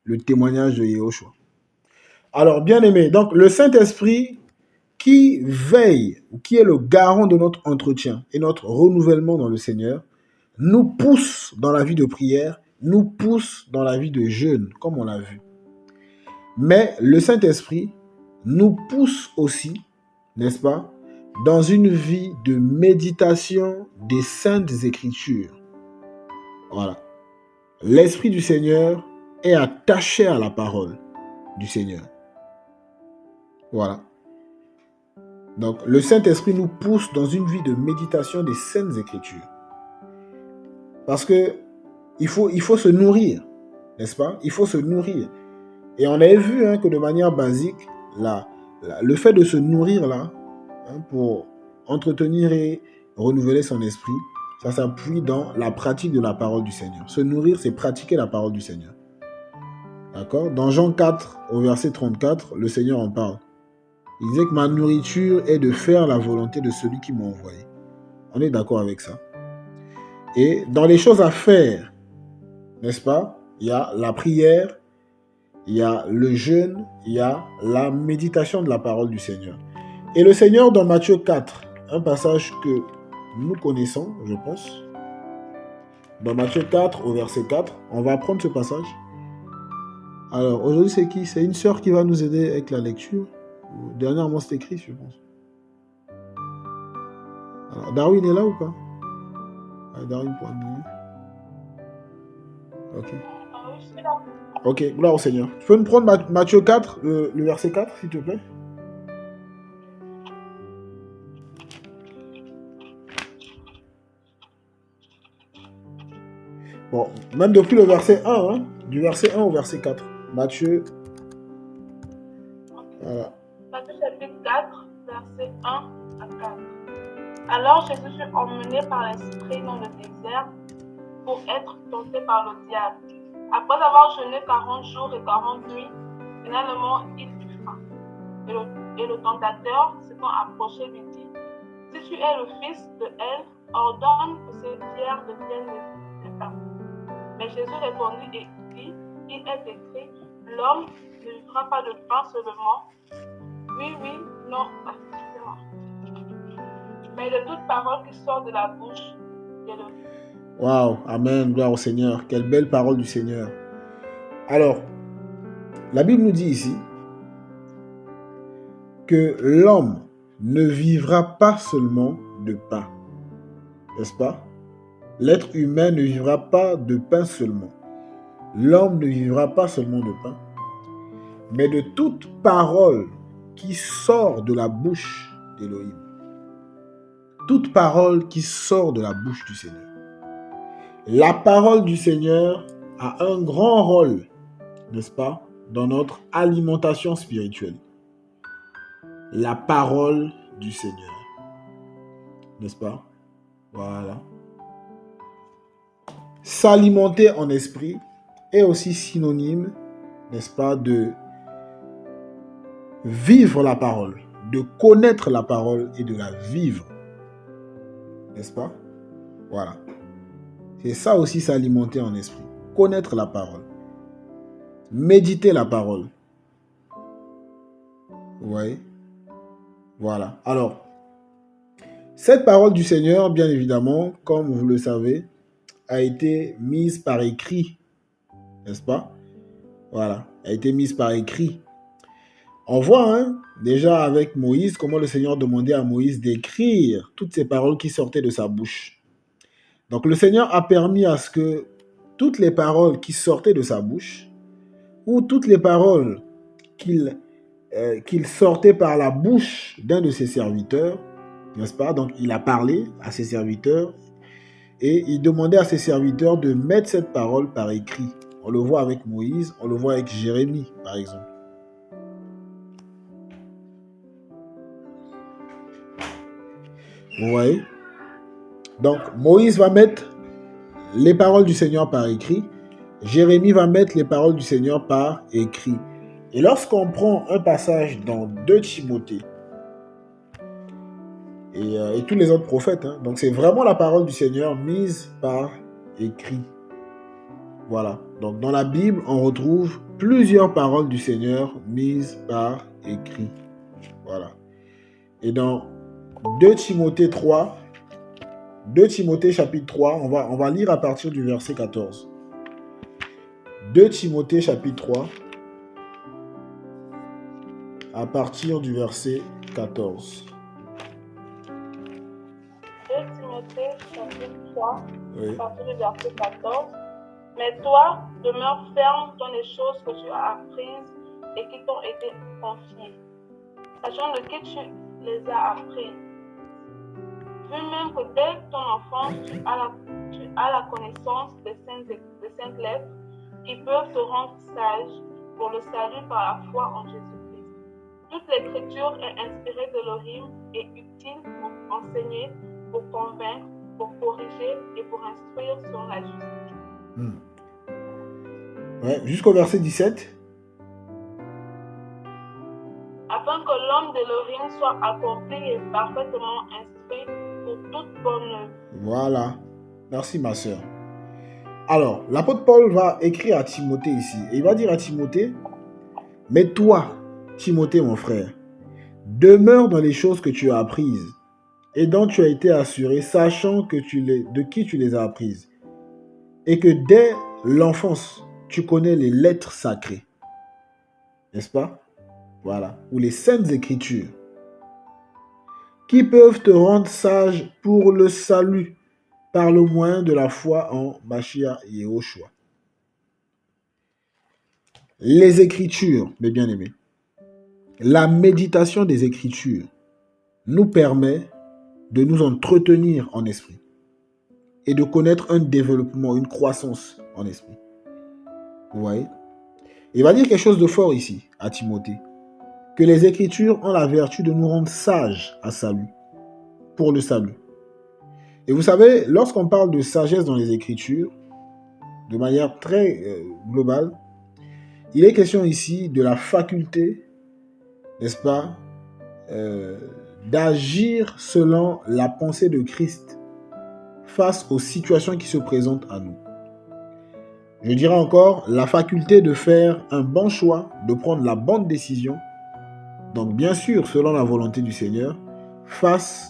le témoignage de Yahushua. Alors, bien aimé, donc le Saint-Esprit qui veille, ou qui est le garant de notre entretien et notre renouvellement dans le Seigneur, nous pousse dans la vie de prière, nous pousse dans la vie de jeûne, comme on l'a vu. Mais le Saint-Esprit nous pousse aussi, n'est-ce pas, dans une vie de méditation des Saintes Écritures. Voilà. L'Esprit du Seigneur est attaché à la parole du Seigneur. Voilà. Donc, le Saint-Esprit nous pousse dans une vie de méditation des Saintes Écritures. Parce que il faut se nourrir, n'est-ce pas? Il faut se nourrir. Et on avait vu que de manière basique, le fait de se nourrir là, pour entretenir et renouveler son esprit, ça s'appuie dans la pratique de la parole du Seigneur. Se nourrir, c'est pratiquer la parole du Seigneur. D'accord? Dans Jean 4, au verset 34, le Seigneur en parle. Il disait que ma nourriture est de faire la volonté de celui qui m'a envoyé. On est d'accord avec ça? Et dans les choses à faire, n'est-ce pas? Il y a la prière, il y a le jeûne, il y a la méditation de la parole du Seigneur. Et le Seigneur, dans Matthieu 4, un passage que nous connaissons, je pense, dans Matthieu 4, au verset 4, on va prendre ce passage. Alors, aujourd'hui, c'est qui? C'est une sœur qui va nous aider avec la lecture. Dernièrement, c'est écrit, je pense. Alors, Darwin est là ou pas? Darwin point. Ok. Ok, gloire au Seigneur. Tu peux nous prendre Matthieu 4, le verset 4, s'il te plaît? Bon, même depuis le verset 1, du verset 1 au verset 4. Matthieu. Voilà. Matthieu chapitre 4, verset 1 à 4. Alors Jésus fut emmené par l'Esprit dans le désert pour être tenté par le diable. Après avoir jeûné 40 jours et 40 nuits, finalement il eut faim. Et le tentateur, s'étant approché, lui dit: Si tu es le fils de Elle, ordonne que ces pierres deviennent des pains. Mais Jésus répondit et dit: Il est écrit, l'homme ne vivra pas de pain seulement. Oui, non, mais de toute parole qui sort de la bouche de Dieu. Waouh, amen, gloire au Seigneur. Quelle belle parole du Seigneur. Alors, la Bible nous dit ici que l'homme ne vivra pas seulement de pain, n'est-ce pas? L'être humain ne vivra pas de pain seulement. L'homme ne vivra pas seulement de pain, mais de toute parole qui sort de la bouche d'Élohim. Toute parole qui sort de la bouche du Seigneur. La parole du Seigneur a un grand rôle, n'est-ce pas, dans notre alimentation spirituelle. La parole du Seigneur. N'est-ce pas? Voilà. S'alimenter en esprit est aussi synonyme, n'est-ce pas, de vivre la parole, de connaître la parole et de la vivre. N'est-ce pas? Voilà. C'est ça aussi s'alimenter en esprit. Connaître la parole. Méditer la parole. Vous voyez? Voilà. Alors, cette parole du Seigneur, bien évidemment, comme vous le savez, a été mise par écrit. N'est-ce pas? Voilà. A été mise par écrit. On voit déjà avec Moïse comment le Seigneur demandait à Moïse d'écrire toutes ces paroles qui sortaient de sa bouche. Donc le Seigneur a permis à ce que toutes les paroles qui sortaient de sa bouche ou toutes les paroles qu'il sortait par la bouche d'un de ses serviteurs, n'est-ce pas? Donc il a parlé à ses serviteurs et il demandait à ses serviteurs de mettre cette parole par écrit. On le voit avec Moïse, on le voit avec Jérémie par exemple. Vous voyez? Donc, Moïse va mettre les paroles du Seigneur par écrit. Jérémie va mettre les paroles du Seigneur par écrit. Et lorsqu'on prend un passage dans 2 Timothée et tous les autres prophètes, donc c'est vraiment la parole du Seigneur mise par écrit. Voilà. Donc, dans la Bible, on retrouve plusieurs paroles du Seigneur mises par écrit. Voilà. Et dans 2 Timothée 3, 2 Timothée chapitre 3, on va lire à partir du verset 14. 2 Timothée chapitre 3, à partir du verset 14. 2 Timothée chapitre 3, Oui. à partir du verset 14. Mais toi, demeure ferme dans les choses que tu as apprises et qui t'ont été confiées, sachant de qui tu les as apprises. Vu même que dès ton enfance, tu as la connaissance des saintes lettres qui peuvent te rendre sage pour le salut par la foi en Jésus-Christ. Toute l'écriture est inspirée d'Élohim et utile pour enseigner, pour convaincre, pour corriger et pour instruire sur la justice. Ouais, jusqu'au verset 17. Afin que l'homme d'Élohim soit accompli et parfaitement instruit pour toute bonne œuvre. Voilà. Merci, ma sœur. Alors, l'apôtre Paul va écrire à Timothée ici. Et il va dire à Timothée, mais toi, Timothée, mon frère, demeure dans les choses que tu as apprises et dont tu as été assuré, sachant de qui tu les as apprises. Et que dès l'enfance, tu connais les lettres sacrées. N'est-ce pas? Voilà. Ou les saintes écritures. Qui peuvent te rendre sage pour le salut par le moyen de la foi en Mashiach Yehoshua. Les Écritures, mes bien-aimés, la méditation des Écritures nous permet de nous entretenir en esprit et de connaître un développement, une croissance en esprit. Vous voyez? Il va dire quelque chose de fort ici à Timothée, que les Écritures ont la vertu de nous rendre sages à salut, pour le salut. Et vous savez, lorsqu'on parle de sagesse dans les Écritures, de manière très globale, il est question ici de la faculté, n'est-ce pas, d'agir selon la pensée de Christ face aux situations qui se présentent à nous. Je dirais encore, la faculté de faire un bon choix, de prendre la bonne décision, donc bien sûr selon la volonté du Seigneur, face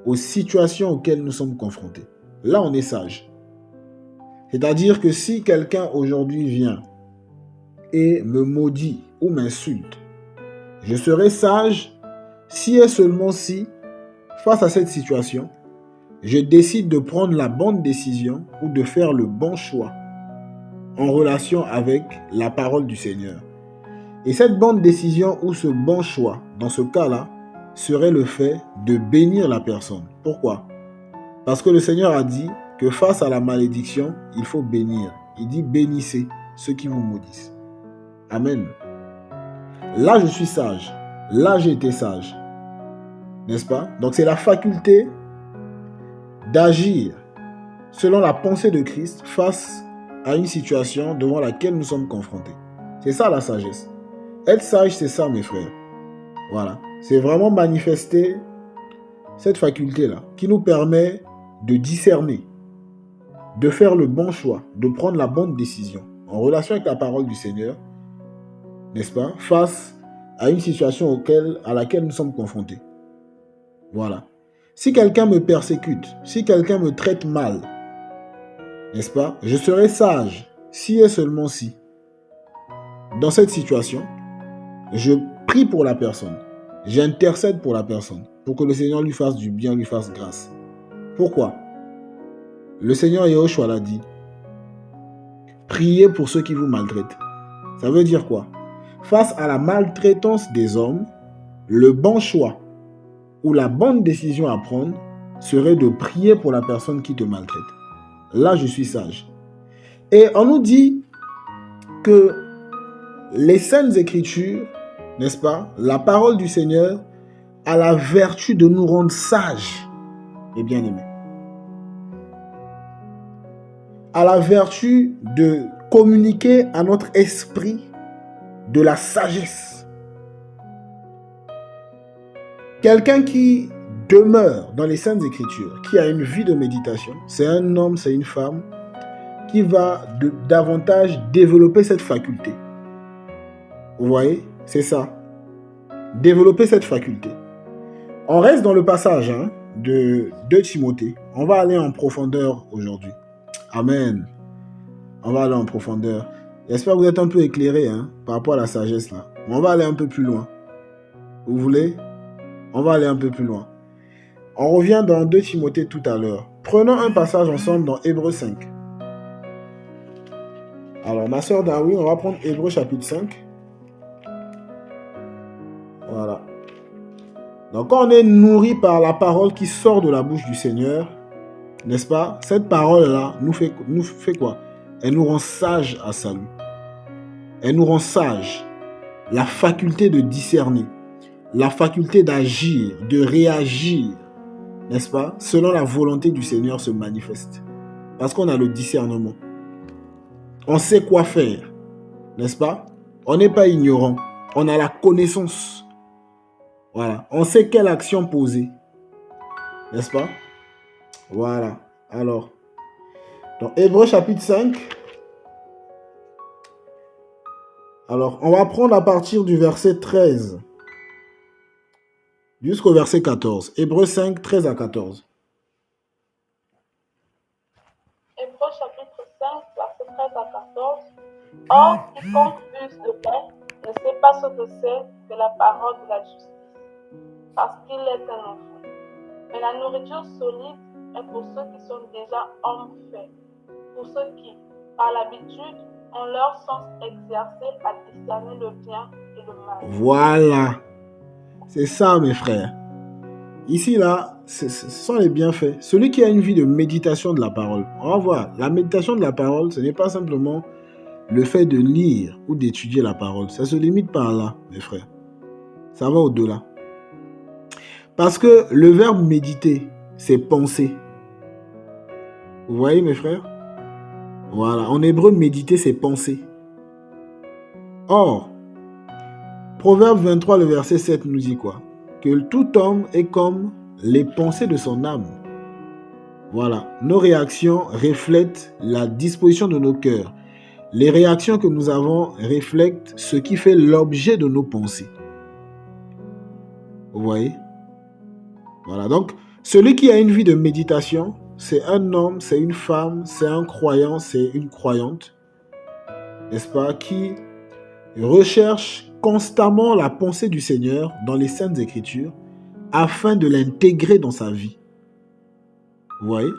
aux situations auxquelles nous sommes confrontés. Là, on est sage. C'est-à-dire que si quelqu'un aujourd'hui vient et me maudit ou m'insulte, je serai sage si et seulement si, face à cette situation, je décide de prendre la bonne décision ou de faire le bon choix en relation avec la parole du Seigneur. Et cette bonne décision ou ce bon choix, dans ce cas-là, serait le fait de bénir la personne. Pourquoi? Parce que le Seigneur a dit que face à la malédiction, il faut bénir. Il dit bénissez ceux qui vous maudissent. Amen. Là, je suis sage. Là, j'ai été sage. N'est-ce pas? Donc, c'est la faculté d'agir selon la pensée de Christ face à une situation devant laquelle nous sommes confrontés. C'est ça la sagesse. Être sage, c'est ça, mes frères. Voilà. C'est vraiment manifester cette faculté-là qui nous permet de discerner, de faire le bon choix, de prendre la bonne décision en relation avec la parole du Seigneur, n'est-ce pas, face à une situation à laquelle nous sommes confrontés. Voilà. Si quelqu'un me persécute, si quelqu'un me traite mal, n'est-ce pas, je serai sage si et seulement si, dans cette situation, je prie pour la personne. J'intercède pour la personne, pour que le Seigneur lui fasse du bien, lui fasse grâce. Pourquoi? Le Seigneur Yehoshua l'a dit. Priez pour ceux qui vous maltraitent. Ça veut dire quoi? Face à la maltraitance des hommes, le bon choix ou la bonne décision à prendre serait de prier pour la personne qui te maltraite. Là, je suis sage. Et on nous dit que les saintes écritures, n'est-ce pas, la parole du Seigneur a la vertu de nous rendre sages et bien-aimés. A la vertu de communiquer à notre esprit de la sagesse. Quelqu'un qui demeure dans les saintes écritures, qui a une vie de méditation, c'est un homme, c'est une femme qui va davantage développer cette faculté. Vous voyez? C'est ça. Développer cette faculté. On reste dans le passage de 2 Timothée. On va aller en profondeur aujourd'hui. Amen. On va aller en profondeur. J'espère que vous êtes un peu éclairés par rapport à la sagesse là. Mais on va aller un peu plus loin. Vous voulez? On va aller un peu plus loin. On revient dans 2 Timothée tout à l'heure. Prenons un passage ensemble dans Hébreux 5. Alors, ma soeur Darwin, on va prendre Hébreux chapitre 5. Voilà. Donc, quand on est nourri par la parole qui sort de la bouche du Seigneur, n'est-ce pas? Cette parole-là nous fait quoi? Elle nous rend sages à salut. Elle nous rend sages. La faculté de discerner, la faculté d'agir, de réagir, n'est-ce pas? Selon la volonté du Seigneur se manifeste. Parce qu'on a le discernement. On sait quoi faire, n'est-ce pas? On n'est pas ignorant. On a la connaissance. Voilà. On sait quelle action poser. N'est-ce pas? Voilà. Alors, dans Hébreux chapitre 5, alors, on va prendre à partir du verset 13 jusqu'au verset 14. Hébreux 5, 13 à 14. Hébreux chapitre 5, verset 13 à 14. Or, quiconque use de lait ne sait pas ce que c'est que la parole de la justice, parce qu'il est un enfant. Mais la nourriture solide est pour ceux qui sont déjà hommes faits, pour ceux qui, par l'habitude, ont leur sens exercé à discerner le bien et le mal. Voilà. C'est ça, mes frères. Ici, là, ce sont les bienfaits. Celui qui a une vie de méditation de la parole. On va voir. La méditation de la parole, ce n'est pas simplement le fait de lire ou d'étudier la parole. Ça se limite pas là, mes frères. Ça va au-delà. Parce que le verbe méditer, c'est penser. Vous voyez, mes frères? Voilà. En hébreu, méditer, c'est penser. Or, Proverbe 23, le verset 7 nous dit quoi? Que tout homme est comme les pensées de son âme. Voilà. Nos réactions reflètent la disposition de nos cœurs. Les réactions que nous avons reflètent ce qui fait l'objet de nos pensées. Vous voyez? Voilà. Donc, celui qui a une vie de méditation, c'est un homme, c'est une femme, c'est un croyant, c'est une croyante, n'est-ce pas, qui recherche constamment la pensée du Seigneur dans les Saintes Écritures afin de l'intégrer dans sa vie. Vous voyez?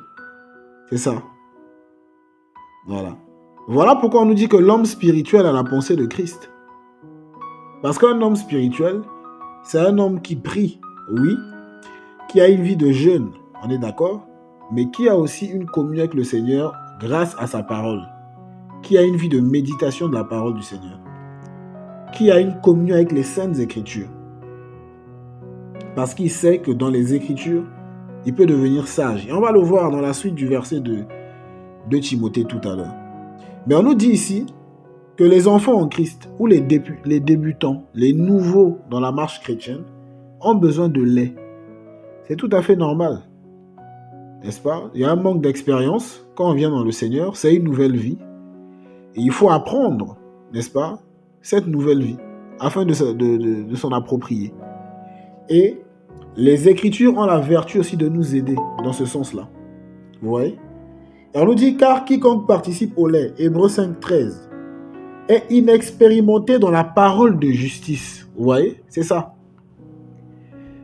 C'est ça. Voilà. Voilà pourquoi on nous dit que l'homme spirituel a la pensée de Christ. Parce qu'un homme spirituel, c'est un homme qui prie, oui, qui a une vie de jeûne, on est d'accord, mais qui a aussi une communion avec le Seigneur grâce à sa parole, qui a une vie de méditation de la parole du Seigneur, qui a une communion avec les Saintes Écritures. Parce qu'il sait que dans les Écritures, il peut devenir sage. Et on va le voir dans la suite du verset de Timothée tout à l'heure. Mais on nous dit ici que les enfants en Christ, ou les débutants, les nouveaux dans la marche chrétienne, ont besoin de lait. C'est tout à fait normal. N'est-ce pas? Il y a un manque d'expérience. Quand on vient dans le Seigneur, c'est une nouvelle vie. Et il faut apprendre, n'est-ce pas, cette nouvelle vie, afin de s'en approprier. Et les Écritures ont la vertu aussi de nous aider dans ce sens-là. Vous voyez? Et on nous dit, car quiconque participe au lait, Hébreux 5, 13, est inexpérimenté dans la parole de justice. Vous voyez? C'est ça.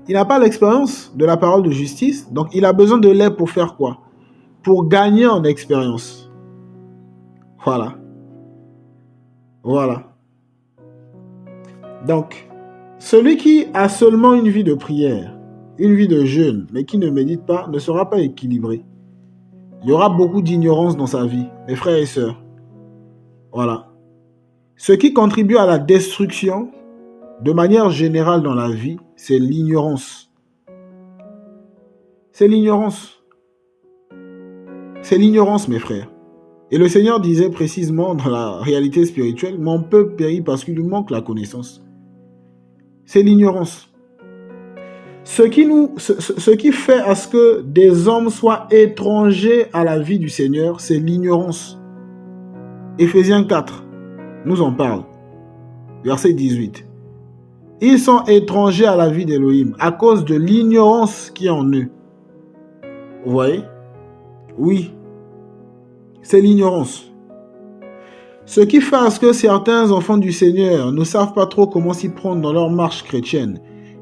Il n'a pas l'expérience de la parole de justice, donc il a besoin de lait pour faire quoi? Pour gagner en expérience. Voilà. Voilà. Donc, celui qui a seulement une vie de prière, une vie de jeûne, mais qui ne médite pas, ne sera pas équilibré. Il y aura beaucoup d'ignorance dans sa vie, mes frères et sœurs. Voilà. Ce qui contribue à la destruction, de manière générale dans la vie, c'est l'ignorance. C'est l'ignorance. C'est l'ignorance, mes frères. Et le Seigneur disait précisément dans la réalité spirituelle, mon peuple périt parce qu'il lui manque la connaissance. C'est l'ignorance. Ce qui fait à ce que des hommes soient étrangers à la vie du Seigneur, c'est l'ignorance. Éphésiens 4 nous en parle. Verset 18. Ils sont étrangers à la vie d'Élohim à cause de l'ignorance qui est en eux. Vous voyez? Oui, c'est l'ignorance. Ce qui fait à ce que certains enfants du Seigneur ne savent pas trop comment s'y prendre dans leur marche chrétienne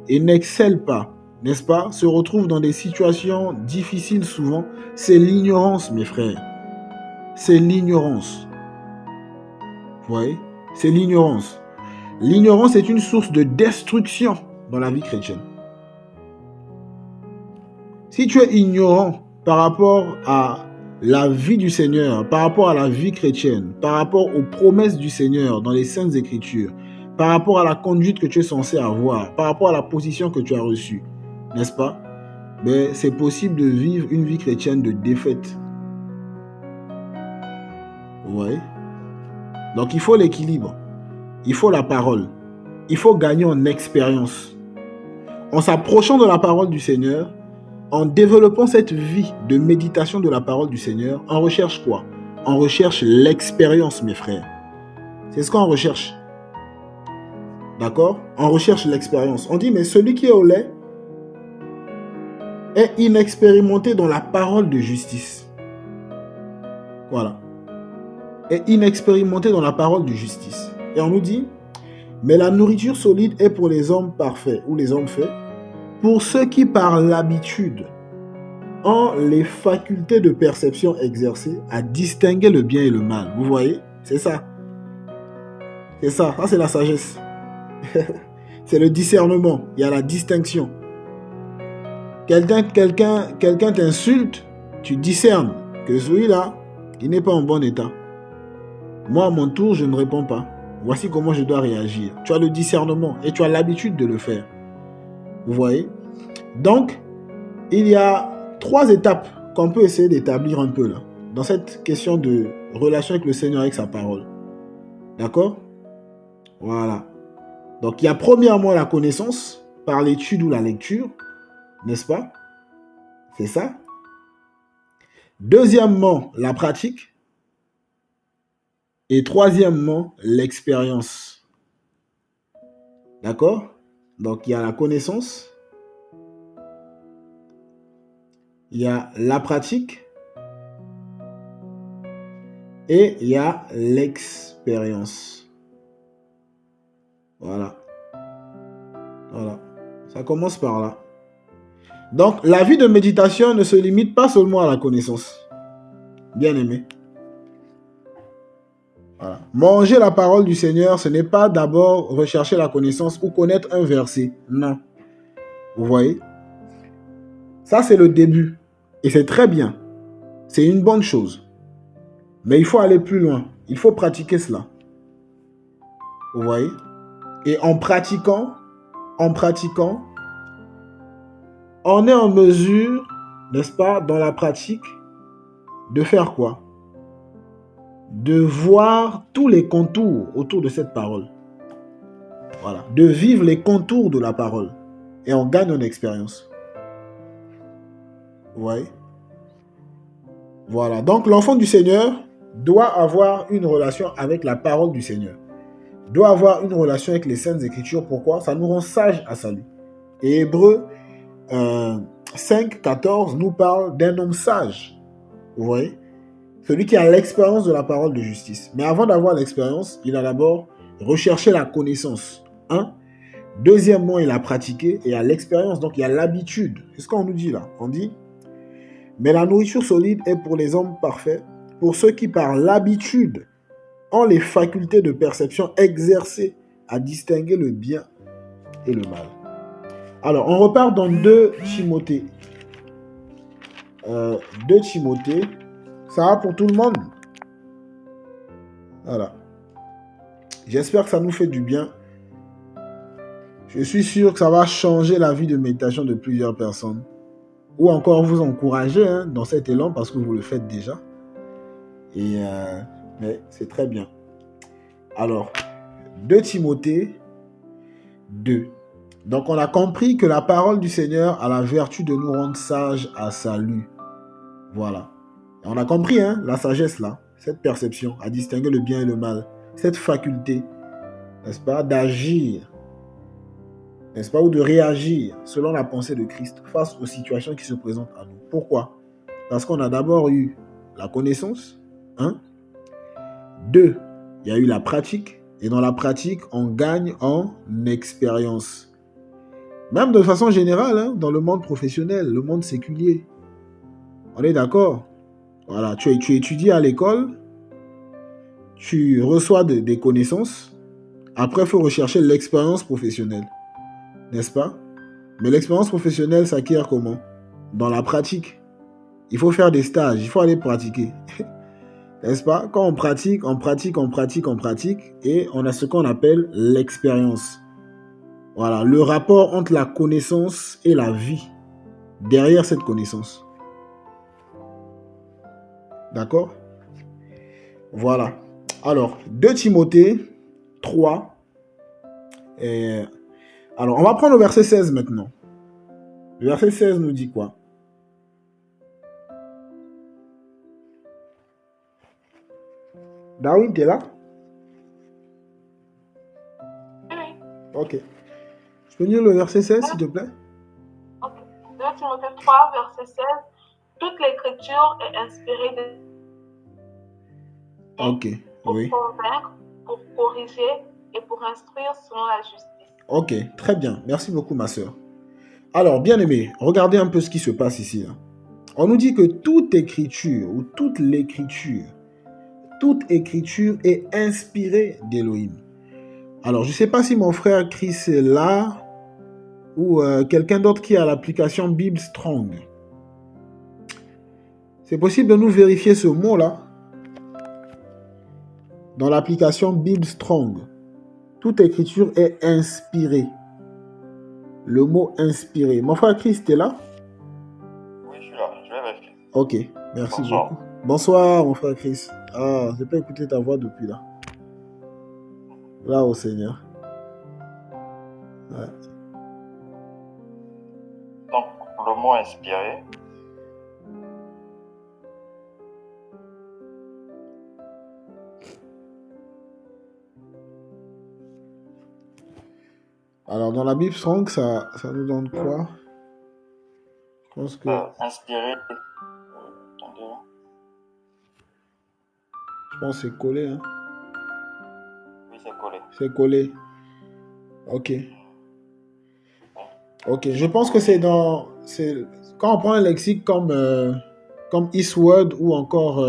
et n'excellent pas, n'est-ce pas? Se retrouvent dans des situations difficiles souvent. C'est l'ignorance, mes frères. C'est l'ignorance. Vous voyez? C'est l'ignorance. L'ignorance est une source de destruction dans la vie chrétienne. Si tu es ignorant par rapport à la vie du Seigneur, par rapport à la vie chrétienne, par rapport aux promesses du Seigneur dans les Saintes Écritures, par rapport à la conduite que tu es censé avoir, par rapport à la position que tu as reçue, n'est-ce pas? Mais c'est possible de vivre une vie chrétienne de défaite. Vous voyez? Donc il faut l'équilibre, il faut la parole, il faut gagner en expérience. En s'approchant de la parole du Seigneur, en développant cette vie de méditation de la parole du Seigneur, on recherche quoi? On recherche l'expérience, mes frères. C'est ce qu'on recherche. D'accord? On recherche l'expérience. On dit, mais celui qui est au lait est inexpérimenté dans la parole de justice. Voilà. Est inexpérimenté dans la parole de justice. Et on nous dit, mais la nourriture solide est pour les hommes parfaits ou les hommes faits, pour ceux qui par l'habitude ont les facultés de perception exercées à distinguer le bien et le mal. Vous voyez? C'est ça. C'est ça. Ça, c'est la sagesse. C'est le discernement. Il y a la distinction. Quelqu'un t'insulte, tu discernes que celui-là, il n'est pas en bon état. Moi, à mon tour, je ne réponds pas. Voici comment je dois réagir. Tu as le discernement et tu as l'habitude de le faire. Vous voyez? Donc, il y a 3 étapes qu'on peut essayer d'établir un peu là, dans cette question de relation avec le Seigneur, avec sa parole. D'accord? Voilà. Donc, il y a premièrement la connaissance par l'étude ou la lecture, n'est-ce pas? C'est ça. Deuxièmement, la pratique. Et troisièmement, l'expérience. D'accord? Donc, il y a la connaissance, il y a la pratique et il y a l'expérience. Voilà. Voilà. Ça commence par là. Donc, la vie de méditation ne se limite pas seulement à la connaissance. Bien aimé. Voilà. Manger la parole du Seigneur, ce n'est pas d'abord rechercher la connaissance ou connaître un verset. Non. Vous voyez? Ça, c'est le début. Et c'est très bien. C'est une bonne chose. Mais il faut aller plus loin. Il faut pratiquer cela. Vous voyez? Et en pratiquant, on est en mesure, n'est-ce pas, dans la pratique, de faire quoi? De voir tous les contours autour de cette parole. Voilà. De vivre les contours de la parole. Et on gagne en expérience. Vous voyez? Voilà. Donc, l'enfant du Seigneur doit avoir une relation avec la parole du Seigneur. Doit avoir une relation avec les Saintes Écritures. Pourquoi? Ça nous rend sages à salut. Et Hébreux 5, 14 nous parle d'un homme sage. Vous voyez? Celui qui a l'expérience de la parole de justice. Mais avant d'avoir l'expérience, il a d'abord recherché la connaissance. Deuxièmement, il a pratiqué et a l'expérience. Donc, il y a l'habitude. C'est ce qu'on nous dit là. On dit, mais la nourriture solide est pour les hommes parfaits, pour ceux qui par l'habitude ont les facultés de perception exercées à distinguer le bien et le mal. Alors, on repart dans 2 Timothée. 2 Timothée. Ça va pour tout le monde? Voilà. J'espère que ça nous fait du bien. Je suis sûr que ça va changer la vie de méditation de plusieurs personnes. Ou encore vous encourager dans cet élan parce que vous le faites déjà. Mais c'est très bien. Alors, 2 Timothée 2. Donc, on a compris que la parole du Seigneur a la vertu de nous rendre sages à salut. Voilà. Et on a compris, la sagesse là. cette perception, à distinguer le bien et le mal, cette faculté, n'est-ce pas, d'agir, n'est-ce pas, ou de réagir selon la pensée de Christ face aux situations qui se présentent à nous. Pourquoi? Parce qu'on a d'abord eu la connaissance, 1. 2, il y a eu la pratique, et dans la pratique, on gagne en expérience. Même de façon générale, hein, dans le monde professionnel, le monde séculier. On est d'accord? Voilà, tu étudies à l'école, tu reçois des connaissances, après il faut rechercher l'expérience professionnelle, n'est-ce pas? Mais l'expérience professionnelle s'acquiert comment? Dans la pratique. Il faut faire des stages, il faut aller pratiquer. N'est-ce pas? Quand on pratique, et on a ce qu'on appelle l'expérience. Voilà, le rapport entre la connaissance et la vie, derrière cette connaissance. D'accord? Voilà. Alors, 2 Timothée 3. Alors, on va prendre le verset 16 maintenant. Le verset 16 nous dit quoi? Darwin, t'es là? Oui. Ok. Tu peux lire le verset 16, s'il te plaît? Ok. 2 Timothée 3, verset 16. Toute l'écriture est inspirée Ok, pour oui. convaincre, pour corriger et pour instruire selon la justice. Ok, très bien. Merci beaucoup, ma sœur. Alors, bien aimé, regardez un peu ce qui se passe ici. Hein. On nous dit que toute écriture, ou toute écriture est inspirée d'Élohim. Alors, je ne sais pas si mon frère Chris est là, ou quelqu'un d'autre qui a l'application Bible Strong. C'est possible de nous vérifier ce mot-là dans l'application Bible Strong. Toute écriture est inspirée. Le mot inspiré. Mon frère Chris, t'es là? Oui, je suis là. Je vais vérifier. Ok, merci Bonsoir. beaucoup. Bonsoir, mon frère Chris. Ah, je peux écouter ta voix depuis là. Là, au Seigneur. Ouais. Donc, le mot inspiré, Alors, dans la Bible Strong, ça nous donne quoi? Je pense que... inspiré, attendez. Je pense que c'est collé, hein? Oui, c'est collé. C'est collé. Ok. Ok, je pense que c'est dans... Quand on prend un lexique comme Eastword ou encore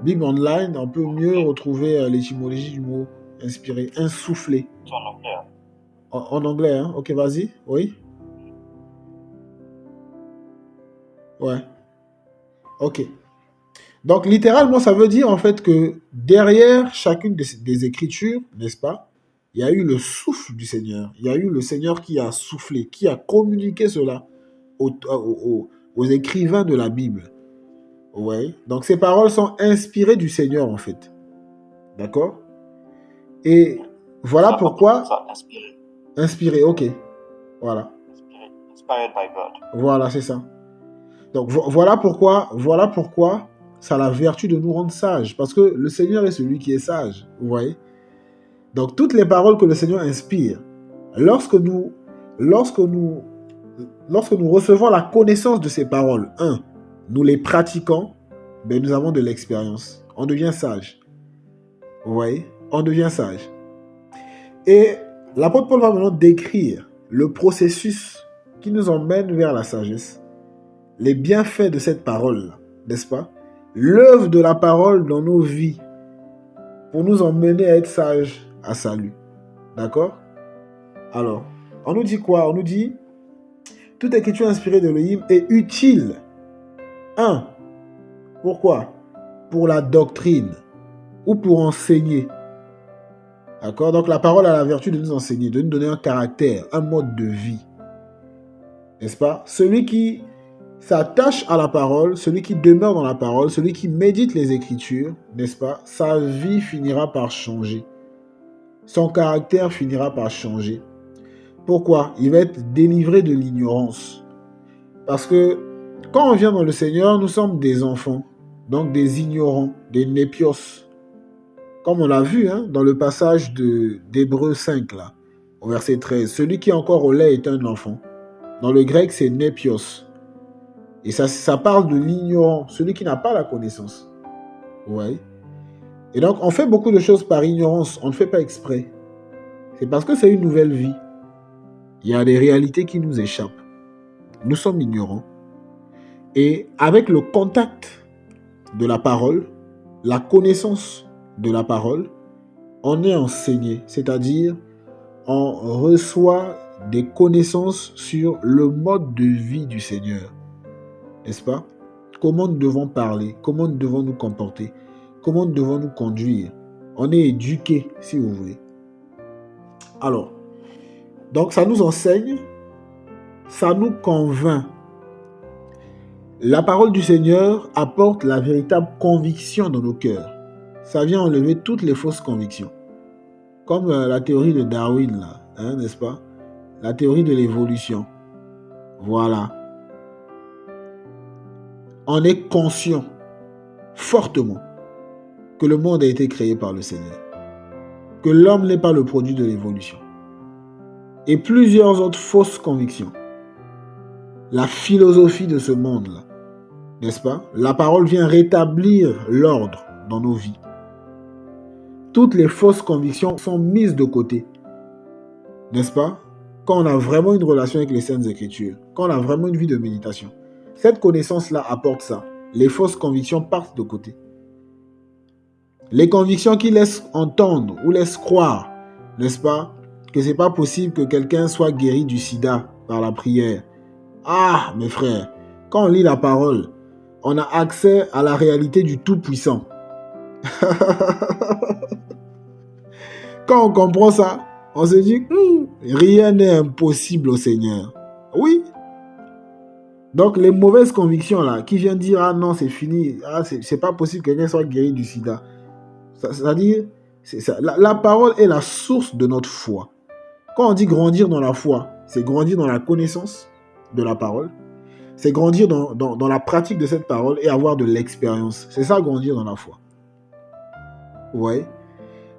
Bible Online, on peut mieux retrouver l'étymologie du mot inspiré, insoufflé. C'est en anglais. Hein. En anglais, hein? Ok, vas-y. Oui? Ouais. Ok. Donc, littéralement, ça veut dire en fait que derrière chacune des écritures, n'est-ce pas, il y a eu le souffle du Seigneur. Il y a eu le Seigneur qui a soufflé, qui a communiqué cela aux écrivains de la Bible. Ouais. Donc, ces paroles sont inspirées du Seigneur, en fait. D'accord? Et voilà pourquoi... Ça, inspiré. Inspiré, ok. Voilà. Inspiré. Inspired by God. Voilà, c'est ça. Donc, voilà pourquoi ça a la vertu de nous rendre sages. Parce que le Seigneur est celui qui est sage. Vous voyez? Donc, toutes les paroles que le Seigneur inspire, lorsque nous recevons la connaissance de ces paroles, nous les pratiquons, ben, nous avons de l'expérience. On devient sage. Vous voyez? On devient sage. Et l'apôtre Paul va maintenant décrire le processus qui nous emmène vers la sagesse. Les bienfaits de cette parole, n'est-ce pas? L'œuvre de la parole dans nos vies pour nous emmener à être sages à salut. D'accord? Alors, on nous dit quoi? On nous dit toute écriture inspirée d'Élohim est utile. Pourquoi? Pour la doctrine ou pour enseigner. D'accord? Donc la parole a la vertu de nous enseigner, de nous donner un caractère, un mode de vie. N'est-ce pas? Celui qui s'attache à la parole, celui qui demeure dans la parole, celui qui médite les Écritures, n'est-ce pas? Sa vie finira par changer. Son caractère finira par changer. Pourquoi? Il va être délivré de l'ignorance. Parce que quand on vient dans le Seigneur, nous sommes des enfants. donc des ignorants, des népios. Comme on l'a vu dans le passage d'Hébreux 5, là, au verset 13. Celui qui est encore au lait est un enfant. Dans le grec, c'est népios. Et ça parle de l'ignorant, celui qui n'a pas la connaissance. Ouais. Et donc, on fait beaucoup de choses par ignorance. On ne fait pas exprès. C'est parce que c'est une nouvelle vie. Il y a des réalités qui nous échappent. Nous sommes ignorants. Et avec le contact de la parole, la connaissance de la parole, on est enseigné. C'est-à-dire, on reçoit des connaissances sur le mode de vie du Seigneur. N'est-ce pas? Comment nous devons parler? Comment nous devons nous comporter? Comment nous devons nous conduire? On est éduqué, si vous voulez. Alors, donc ça nous enseigne, ça nous convainc. La parole du Seigneur apporte la véritable conviction dans nos cœurs. Ça vient enlever toutes les fausses convictions. Comme la théorie de Darwin, là, n'est-ce pas? La théorie de l'évolution. Voilà. On est conscient, fortement, que le monde a été créé par le Seigneur. Que l'homme n'est pas le produit de l'évolution. Et plusieurs autres fausses convictions. La philosophie de ce monde-là, n'est-ce pas? La parole vient rétablir l'ordre dans nos vies. Toutes les fausses convictions sont mises de côté, n'est-ce pas? Quand on a vraiment une relation avec les Saintes Écritures, quand on a vraiment une vie de méditation, cette connaissance-là apporte ça. Les fausses convictions partent de côté. Les convictions qui laissent entendre ou laissent croire, n'est-ce pas, que c'est pas possible que quelqu'un soit guéri du sida par la prière. Ah, mes frères, quand on lit la parole, on a accès à la réalité du Tout-Puissant. Quand on comprend ça, on se dit, rien n'est impossible au Seigneur. Oui. Donc les mauvaises convictions là, qui viennent dire, ah non, c'est fini, ah, c'est pas possible que quelqu'un soit guéri du sida. C'est-à-dire, la parole est la source de notre foi. Quand on dit grandir dans la foi, c'est grandir dans la connaissance de la parole, c'est grandir dans la pratique de cette parole et avoir de l'expérience. C'est ça, grandir dans la foi. Ouais.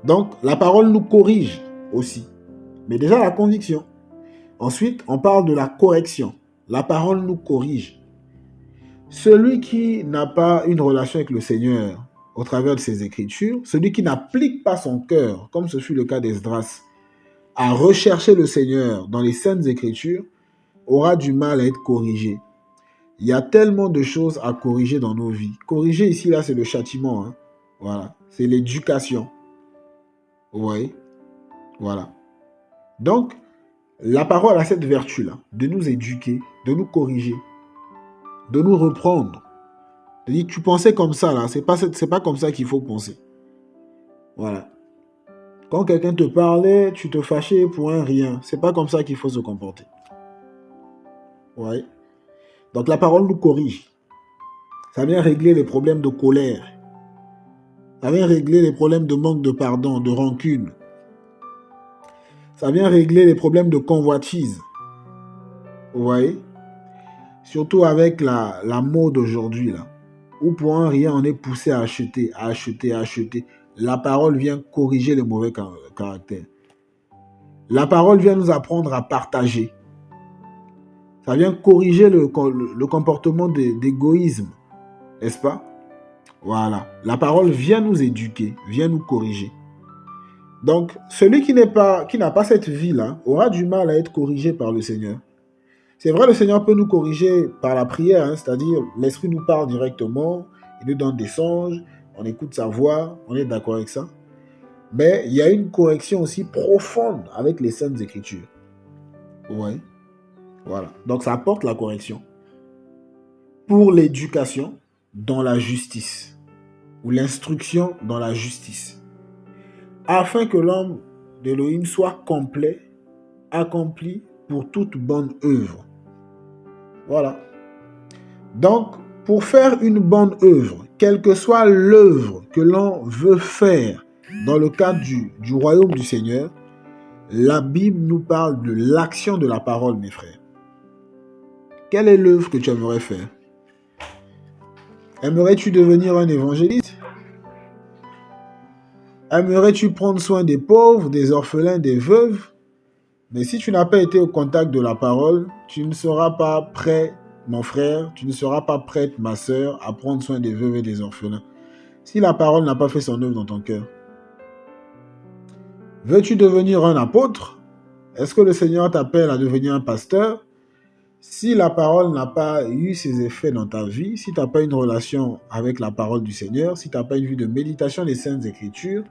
Donc, la parole nous corrige aussi. Mais déjà, la conviction. Ensuite, on parle de la correction. La parole nous corrige. Celui qui n'a pas une relation avec le Seigneur au travers de ses Écritures, celui qui n'applique pas son cœur, comme ce fut le cas d'Esdras, à rechercher le Seigneur dans les Saintes Écritures, aura du mal à être corrigé. Il y a tellement de choses à corriger dans nos vies. Corriger ici, là, c'est le châtiment. Voilà. C'est l'éducation. Oui. Voilà. Donc, la parole a cette vertu-là, de nous éduquer, de nous corriger, de nous reprendre. De dire, tu pensais comme ça, là, c'est pas comme ça qu'il faut penser. Voilà. Quand quelqu'un te parlait, tu te fâchais pour un rien. C'est pas comme ça qu'il faut se comporter. Ouais. Donc la parole nous corrige. Ça vient régler les problèmes de colère. Ça vient régler les problèmes de manque de pardon, de rancune. Ça vient régler les problèmes de convoitise. Vous voyez? Surtout avec la mode aujourd'hui, là. Où pour un rien, on est poussé à acheter, à acheter, à acheter. La parole vient corriger les mauvais caractères. La parole vient nous apprendre à partager. Ça vient corriger le comportement d'égoïsme. N'est-ce pas? Voilà. La parole vient nous éduquer, vient nous corriger. Donc, celui qui n'a pas cette vie-là aura du mal à être corrigé par le Seigneur. C'est vrai, le Seigneur peut nous corriger par la prière, c'est-à-dire l'Esprit nous parle directement, il nous donne des songes, on écoute sa voix, on est d'accord avec ça. Mais il y a une correction aussi profonde avec les Saintes Écritures. Ouais. Voilà. Donc ça apporte la correction pour l'éducation dans la justice ou l'instruction dans la justice, afin que l'homme d'Élohim soit complet, accompli pour toute bonne œuvre. Voilà. Donc, pour faire une bonne œuvre, quelle que soit l'œuvre que l'on veut faire dans le cadre du royaume du Seigneur, la Bible nous parle de l'action de la parole, mes frères. Quelle est l'œuvre que tu aimerais faire? Aimerais-tu devenir un évangéliste? Aimerais-tu prendre soin des pauvres, des orphelins, des veuves? Mais si tu n'as pas été au contact de la parole, tu ne seras pas prêt, mon frère, tu ne seras pas prête, ma sœur, à prendre soin des veuves et des orphelins. Si la parole n'a pas fait son œuvre dans ton cœur. Veux-tu devenir un apôtre? Est-ce que le Seigneur t'appelle à devenir un pasteur? Si la parole n'a pas eu ses effets dans ta vie, si tu n'as pas une relation avec la parole du Seigneur, si tu n'as pas une vie de méditation des Saintes Écritures,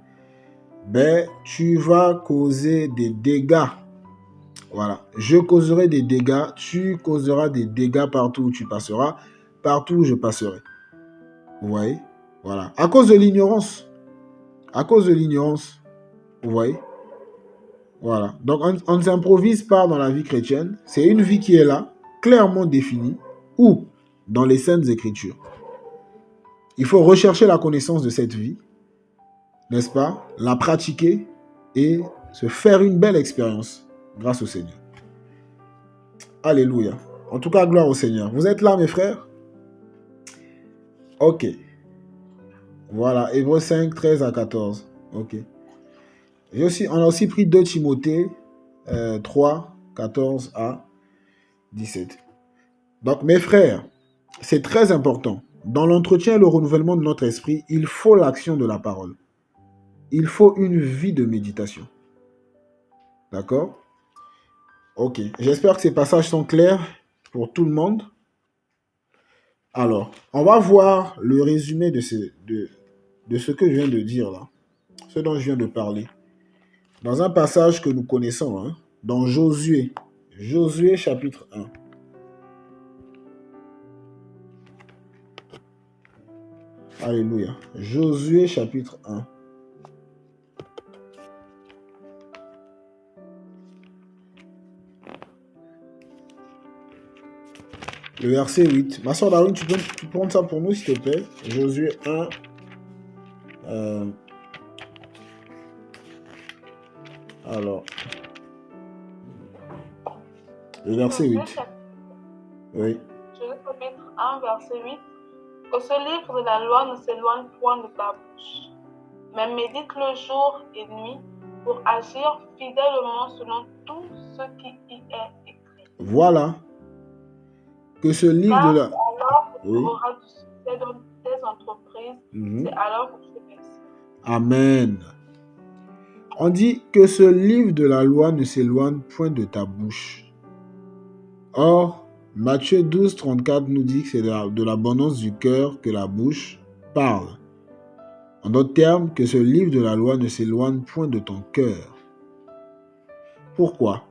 ben, tu vas causer des dégâts. Voilà. Je causerai des dégâts, tu causeras des dégâts partout où tu passeras, partout où je passerai. Vous voyez? Voilà. À cause de l'ignorance. À cause de l'ignorance. Vous voyez? Voilà. Donc, on ne s'improvise pas dans la vie chrétienne. C'est une vie qui est là, clairement définie, ou dans les Saintes Écritures. Il faut rechercher la connaissance de cette vie, n'est-ce pas? La pratiquer et se faire une belle expérience grâce au Seigneur. Alléluia. En tout cas, gloire au Seigneur. Vous êtes là, mes frères? Ok. Voilà, Hébreux 5, 13 à 14. Ok. On a aussi pris 2 Timothée 3, 14 à 17. Donc, mes frères, c'est très important. Dans l'entretien et le renouvellement de notre esprit, il faut l'action de la parole. Il faut une vie de méditation. D'accord? Ok. J'espère que ces passages sont clairs pour tout le monde. Alors, on va voir le résumé de ce que je viens de dire là. Ce dont je viens de parler. Dans un passage que nous connaissons, hein, dans Josué. Josué chapitre 1. Alléluia. Josué chapitre 1. Le verset 8. Ma soeur Darwin, tu peux prendre ça pour nous, s'il te plaît. Josué 1. Alors. Le verset 8. Oui. Josué chapitre 1, verset 8. Que ce livre de la loi ne s'éloigne point de ta bouche, mais médite-le jour et nuit pour agir fidèlement selon tout ce qui y est écrit. Voilà. Que ce livre de la... Alors que tu auras du succès dans tes entreprises, c'est alors que tu réussis. Amen. On dit que ce livre de la loi ne s'éloigne point de ta bouche. Or, Matthieu 12, 34 nous dit que c'est de l'abondance du cœur que la bouche parle. En d'autres termes, que ce livre de la loi ne s'éloigne point de ton cœur. Pourquoi?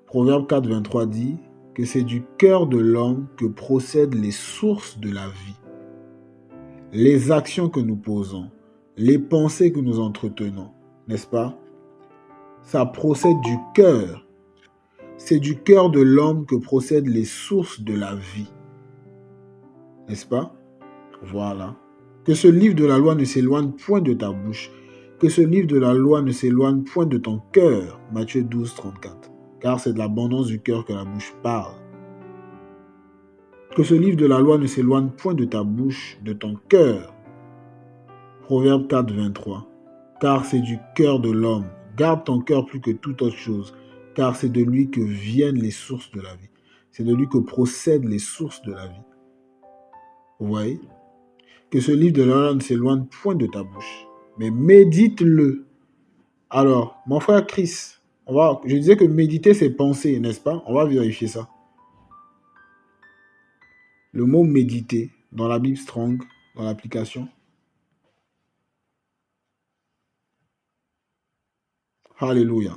Proverbe 4, 23 dit que c'est du cœur de l'homme que procèdent les sources de la vie. Les actions que nous posons, les pensées que nous entretenons, n'est-ce pas? Ça procède du cœur. C'est du cœur de l'homme que procèdent les sources de la vie. N'est-ce pas? Voilà. Que ce livre de la loi ne s'éloigne point de ta bouche. Que ce livre de la loi ne s'éloigne point de ton cœur. Matthieu 12, 34. Car c'est de l'abondance du cœur que la bouche parle. Que ce livre de la loi ne s'éloigne point de ta bouche, de ton cœur. Proverbe 4, 23. Car c'est du cœur de l'homme. Garde ton cœur plus que toute autre chose, car c'est de lui que viennent les sources de la vie. C'est de lui que procèdent les sources de la vie. Vous voyez? Que ce livre de la loi ne s'éloigne point de ta bouche, mais médite-le. Alors, mon frère Chris, je disais que méditer, c'est penser, n'est-ce pas? On va vérifier ça. Le mot méditer, dans la Bible Strong, dans l'application. Alléluia.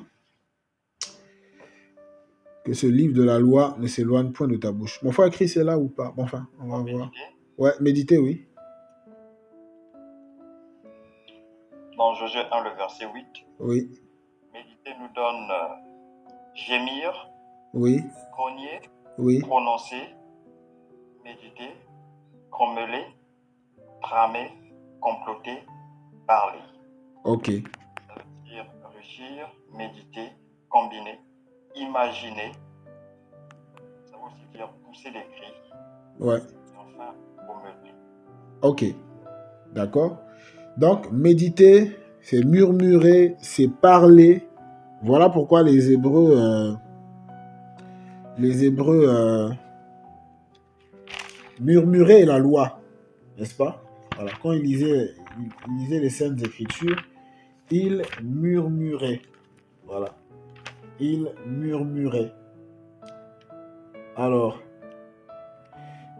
Que ce livre de la loi ne s'éloigne point de ta bouche. Mon frère Chris est là ou pas? Bon, enfin, on va voir. Ouais, méditer, oui. Dans Josué 1, le verset 8. Oui. Méditer nous donne gémir, oui. grogner, oui. prononcer, méditer, grommeler, tramer, comploter, parler. Ok. Ça veut dire réfléchir, méditer, combiner, imaginer. Ça veut aussi dire pousser les cris. Ouais. Et enfin, grommeler. Ok, d'accord. Donc, méditer, c'est murmurer, c'est parler. Voilà pourquoi les Hébreux murmuraient la loi, n'est-ce pas? Voilà, quand ils lisaient les Saintes Écritures, ils murmuraient. Voilà, ils murmuraient. Alors,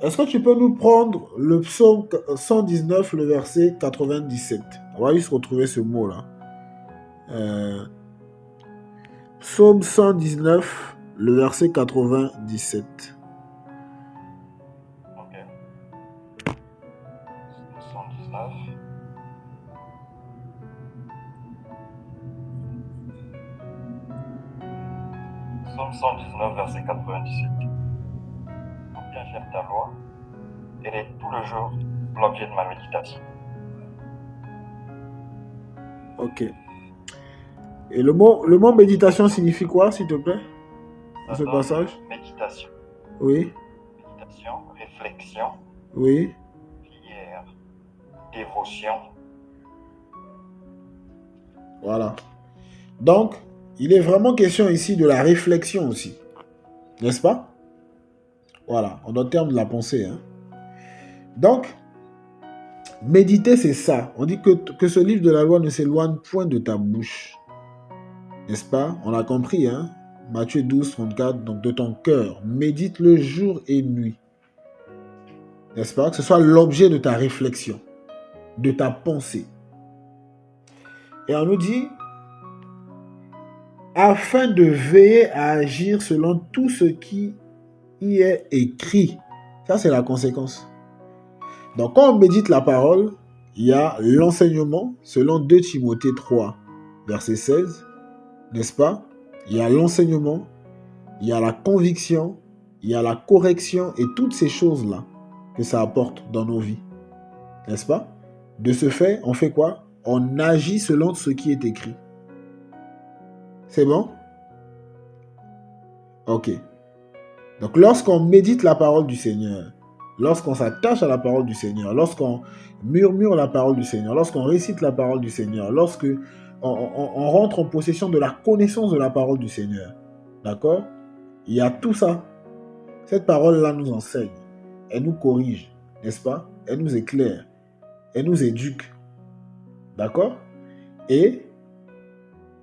est-ce que tu peux nous prendre le psaume 119, le verset 97? On va juste retrouver ce mot-là. Psaume 119, le verset 97. Ok. 79. Psaume 119, verset 97. Combien j'aime ta loi, elle est tout le jour l'objet de ma méditation. Ok. Et le mot méditation signifie quoi, s'il te plaît, dans ce Ça donne passage? méditation. Oui, Méditation, réflexion, oui. prière, dévotion. Voilà. Donc, il est vraiment question ici de la réflexion aussi. N'est-ce pas? Voilà, en d'autres termes de la pensée. Hein. Donc, méditer, c'est ça. On dit que ce livre de la loi ne s'éloigne point de ta bouche. N'est-ce pas? On a compris, hein? Matthieu 12, 34. Donc, de ton cœur, médite le jour et nuit. N'est-ce pas? Que ce soit l'objet de ta réflexion, de ta pensée. Et on nous dit, afin de veiller à agir selon tout ce qui y est écrit. Ça, c'est la conséquence. Donc, quand on médite la parole, il y a l'enseignement, selon 2 Timothée 3, verset 16, n'est-ce pas? Il y a l'enseignement, il y a la conviction, il y a la correction et toutes ces choses-là que ça apporte dans nos vies, n'est-ce pas? De ce fait, on fait quoi? On agit selon ce qui est écrit. C'est bon? Ok. Donc, lorsqu'on médite la parole du Seigneur, lorsqu'on s'attache à la parole du Seigneur, lorsqu'on murmure la parole du Seigneur, lorsqu'on récite la parole du Seigneur, lorsqu'on on rentre en possession de la connaissance de la parole du Seigneur, d'accord? Il y a tout ça. Cette parole-là nous enseigne, elle nous corrige, n'est-ce pas? Elle nous éclaire, elle nous éduque, d'accord? Et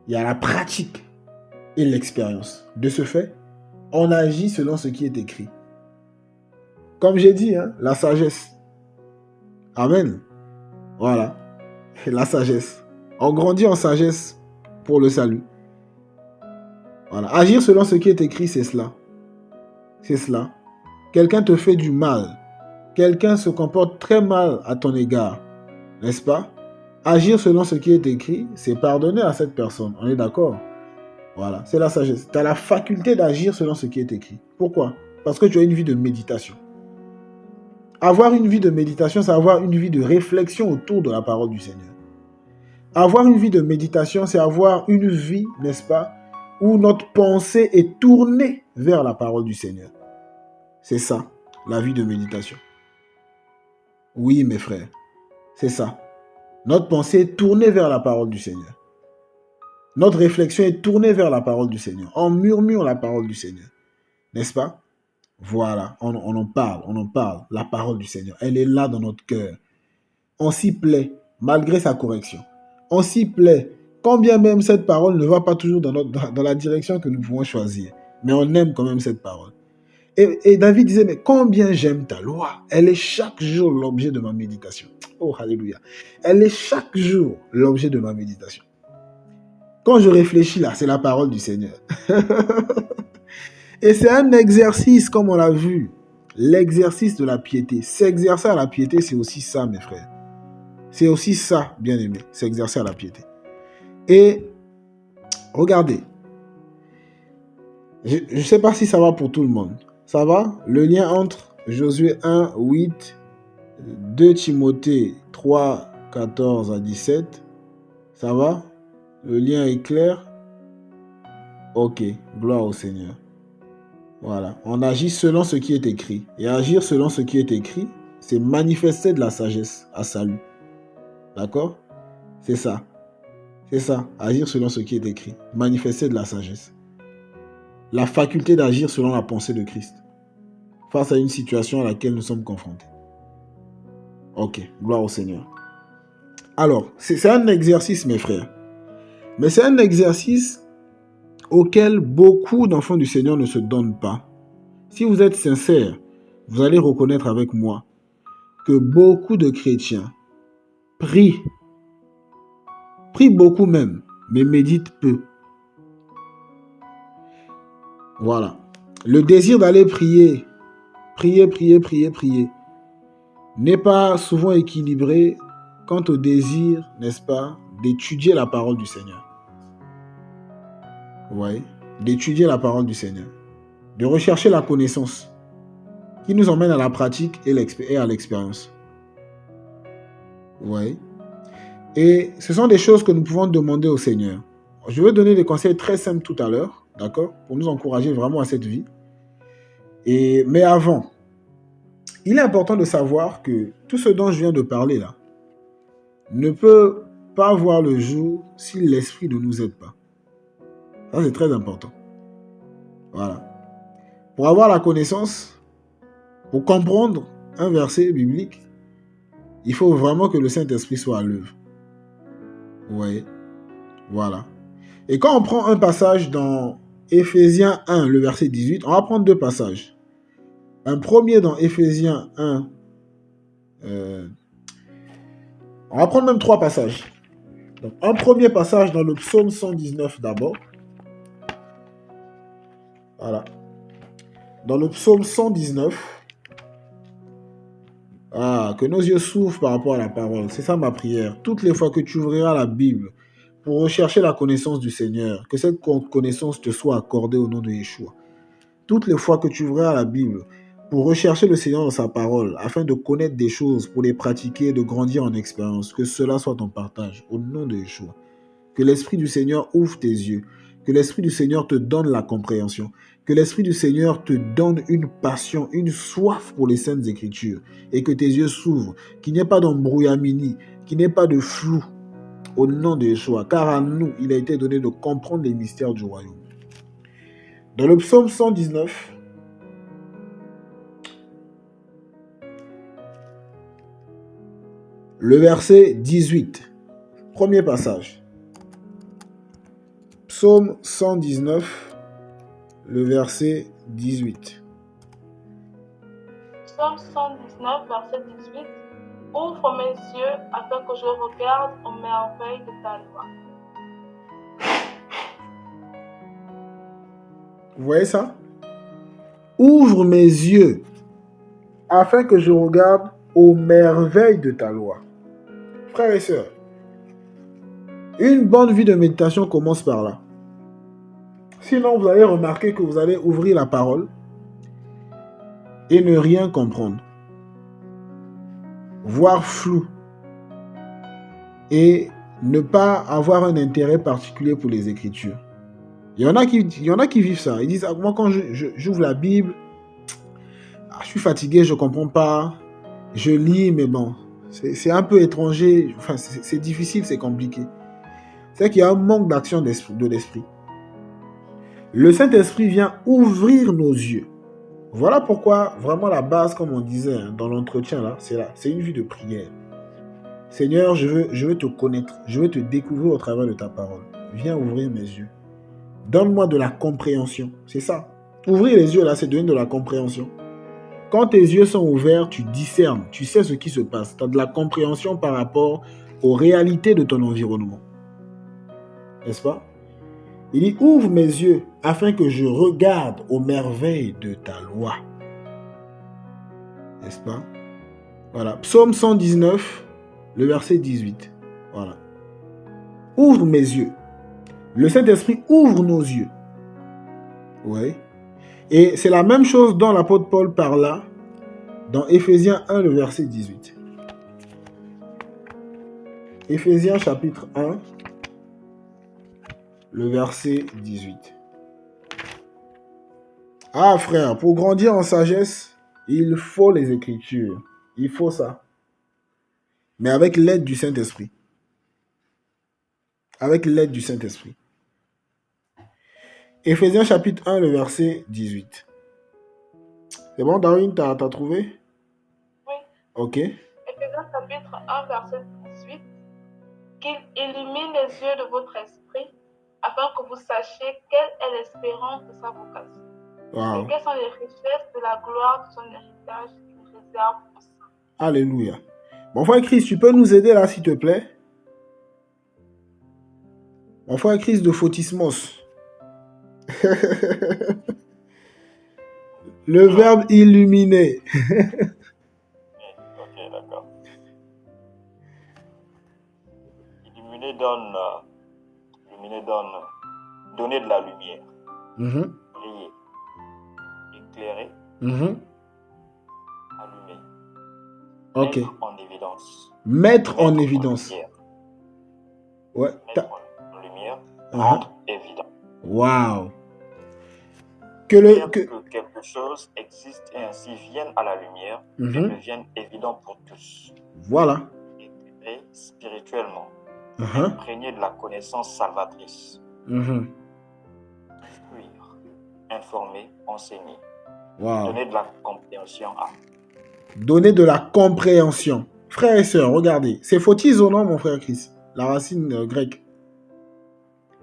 il y a la pratique et l'expérience. De ce fait, on agit selon ce qui est écrit. Comme j'ai dit, hein, la sagesse. Amen. Voilà. La sagesse. On grandit en sagesse pour le salut. Voilà. Agir selon ce qui est écrit, c'est cela. C'est cela. Quelqu'un te fait du mal. Quelqu'un se comporte très mal à ton égard. N'est-ce pas? Agir selon ce qui est écrit, c'est pardonner à cette personne. On est d'accord? Voilà. C'est la sagesse. Tu as la faculté d'agir selon ce qui est écrit. Pourquoi? Parce que tu as une vie de méditation. Avoir une vie de méditation, c'est avoir une vie de réflexion autour de la parole du Seigneur. Avoir une vie de méditation, c'est avoir une vie, n'est-ce pas, où notre pensée est tournée vers la parole du Seigneur. C'est ça, la vie de méditation. Oui, mes frères, c'est ça. Notre pensée est tournée vers la parole du Seigneur. Notre réflexion est tournée vers la parole du Seigneur. On murmure la parole du Seigneur. N'est-ce pas? Voilà, on en parle, la parole du Seigneur. Elle est là dans notre cœur. On s'y plaît, malgré sa correction. On s'y plaît, quand bien même cette parole ne va pas toujours dans la direction que nous pouvons choisir. Mais on aime quand même cette parole. Et David disait, mais combien j'aime ta loi. Elle est chaque jour l'objet de ma méditation. Oh, alléluia. Elle est chaque jour l'objet de ma méditation. Quand je réfléchis là, c'est la parole du Seigneur. Et c'est un exercice, comme on l'a vu, l'exercice de la piété. S'exercer à la piété, c'est aussi ça, mes frères. C'est aussi ça, bien aimé, s'exercer à la piété. Et regardez, je ne sais pas si ça va pour tout le monde. Ça va? Le lien entre Josué 1, 8, 2 Timothée 3, 14 à 17, ça va? Le lien est clair? Ok, gloire au Seigneur. Voilà, on agit selon ce qui est écrit. Et agir selon ce qui est écrit, c'est manifester de la sagesse à salut. D'accord? C'est ça. C'est ça, agir selon ce qui est écrit. Manifester de la sagesse. La faculté d'agir selon la pensée de Christ. Face à une situation à laquelle nous sommes confrontés. Ok, gloire au Seigneur. Alors, c'est un exercice, mes frères. Mais c'est un exercice auquel beaucoup d'enfants du Seigneur ne se donnent pas. Si vous êtes sincère, vous allez reconnaître avec moi que beaucoup de chrétiens prient beaucoup même, mais méditent peu. Voilà. Le désir d'aller prier, n'est pas souvent équilibré quant au désir, n'est-ce pas, d'étudier la parole du Seigneur. Ouais, d'étudier la parole du Seigneur. De rechercher la connaissance qui nous emmène à la pratique et à l'expérience. Ouais. Et ce sont des choses que nous pouvons demander au Seigneur. Je vais donner des conseils très simples tout à l'heure, d'accord, pour nous encourager vraiment à cette vie. Mais avant, il est important de savoir que tout ce dont je viens de parler là ne peut pas voir le jour si l'esprit ne nous aide pas. Ça, c'est très important. Voilà. Pour avoir la connaissance, pour comprendre un verset biblique, il faut vraiment que le Saint-Esprit soit à l'œuvre. Vous voyez? Voilà. Et quand on prend un passage dans Éphésiens 1, le verset 18, on va prendre deux passages. Un premier dans Éphésiens 1, on va prendre même trois passages. Donc, un premier passage dans le psaume 119 d'abord. Voilà. Dans le psaume 119, que nos yeux s'ouvrent par rapport à la parole. C'est ça ma prière. Toutes les fois que tu ouvriras la Bible pour rechercher la connaissance du Seigneur, que cette connaissance te soit accordée au nom de Yeshua. Toutes les fois que tu ouvriras la Bible pour rechercher le Seigneur dans sa parole, afin de connaître des choses, pour les pratiquer, de grandir en expérience, que cela soit ton partage, au nom de Yeshua. Que l'Esprit du Seigneur ouvre tes yeux, que l'Esprit du Seigneur te donne la compréhension, que l'Esprit du Seigneur te donne une passion, une soif pour les Saintes Écritures, et que tes yeux s'ouvrent, qu'il n'y ait pas d'embrouillamini, qu'il n'y ait pas de flou, au nom de Yeshua, car à nous, il a été donné de comprendre les mystères du royaume. Dans le psaume 119, le verset 18, premier passage. Psaume 119, le verset 18. Psaume 119, verset 18. Ouvre mes yeux afin que je regarde aux merveilles de ta loi. Vous voyez ça? Ouvre mes yeux afin que je regarde aux merveilles de ta loi. Frères et sœurs, une bonne vie de méditation commence par là. Sinon, vous allez remarquer que vous allez ouvrir la parole et ne rien comprendre. Voir flou et ne pas avoir un intérêt particulier pour les Écritures. Il y en a qui vivent ça. Ils disent, moi quand j'ouvre la Bible, je suis fatigué, je ne comprends pas. Je lis, mais bon, c'est un peu étranger. Enfin, c'est difficile, c'est compliqué. C'est qu'il y a un manque d'action de l'esprit. Le Saint-Esprit vient ouvrir nos yeux. Voilà pourquoi, vraiment la base, comme on disait dans l'entretien, c'est une vie de prière. Seigneur, je veux te connaître, je veux te découvrir au travers de ta parole. Viens ouvrir mes yeux. Donne-moi de la compréhension. C'est ça. Ouvrir les yeux, là, c'est donner de la compréhension. Quand tes yeux sont ouverts, tu discernes, tu sais ce qui se passe. Tu as de la compréhension par rapport aux réalités de ton environnement. N'est-ce pas? Il dit, ouvre mes yeux afin que je regarde aux merveilles de ta loi. N'est-ce pas? Voilà. Psaume 119, le verset 18. Voilà. Ouvre mes yeux. Le Saint-Esprit ouvre nos yeux. Oui. Et c'est la même chose dont l'apôtre Paul parla dans Éphésiens 1, le verset 18. Éphésiens chapitre 1, le verset 18. Ah frère, pour grandir en sagesse, il faut les Écritures. Il faut ça. Mais avec l'aide du Saint-Esprit. Avec l'aide du Saint-Esprit. Éphésiens chapitre 1, le verset 18. C'est bon, Darwin, t'as trouvé? Oui. Ok. Éphésiens chapitre 1, verset 18. Qu'il illumine les yeux de votre esprit, afin que vous sachiez quelle est l'espérance de sa vocation. Wow. Et quelles sont les richesses de la gloire de son héritage qu'il réserve aux saints. Alléluia. Mon frère Chris, tu peux nous aider là, s'il te plaît? Mon frère Chris de Photismos. Le verbe illuminer. Ok, d'accord. Illuminer donne donner de la lumière, Mhm, briller, éclairer, mhm. allumer, Ok. mettre en évidence, Mettre en mettre évidence. lumière, Ouais. mettre en lumière, Uh-huh. rendre évident. Waouh. Que Faire que quelque chose existe et ainsi vienne à la lumière et Mhm. devienne évident pour tous. Voilà. Éclairer spirituellement, Uh-huh. imprégner de la connaissance salvatrice, Mhm. instruire, informer, enseigner, Waouh. donner de la compréhension à. Donner de la compréhension. Frères et sœurs, regardez. C'est photizo, non, mon frère Chris? La racine grecque.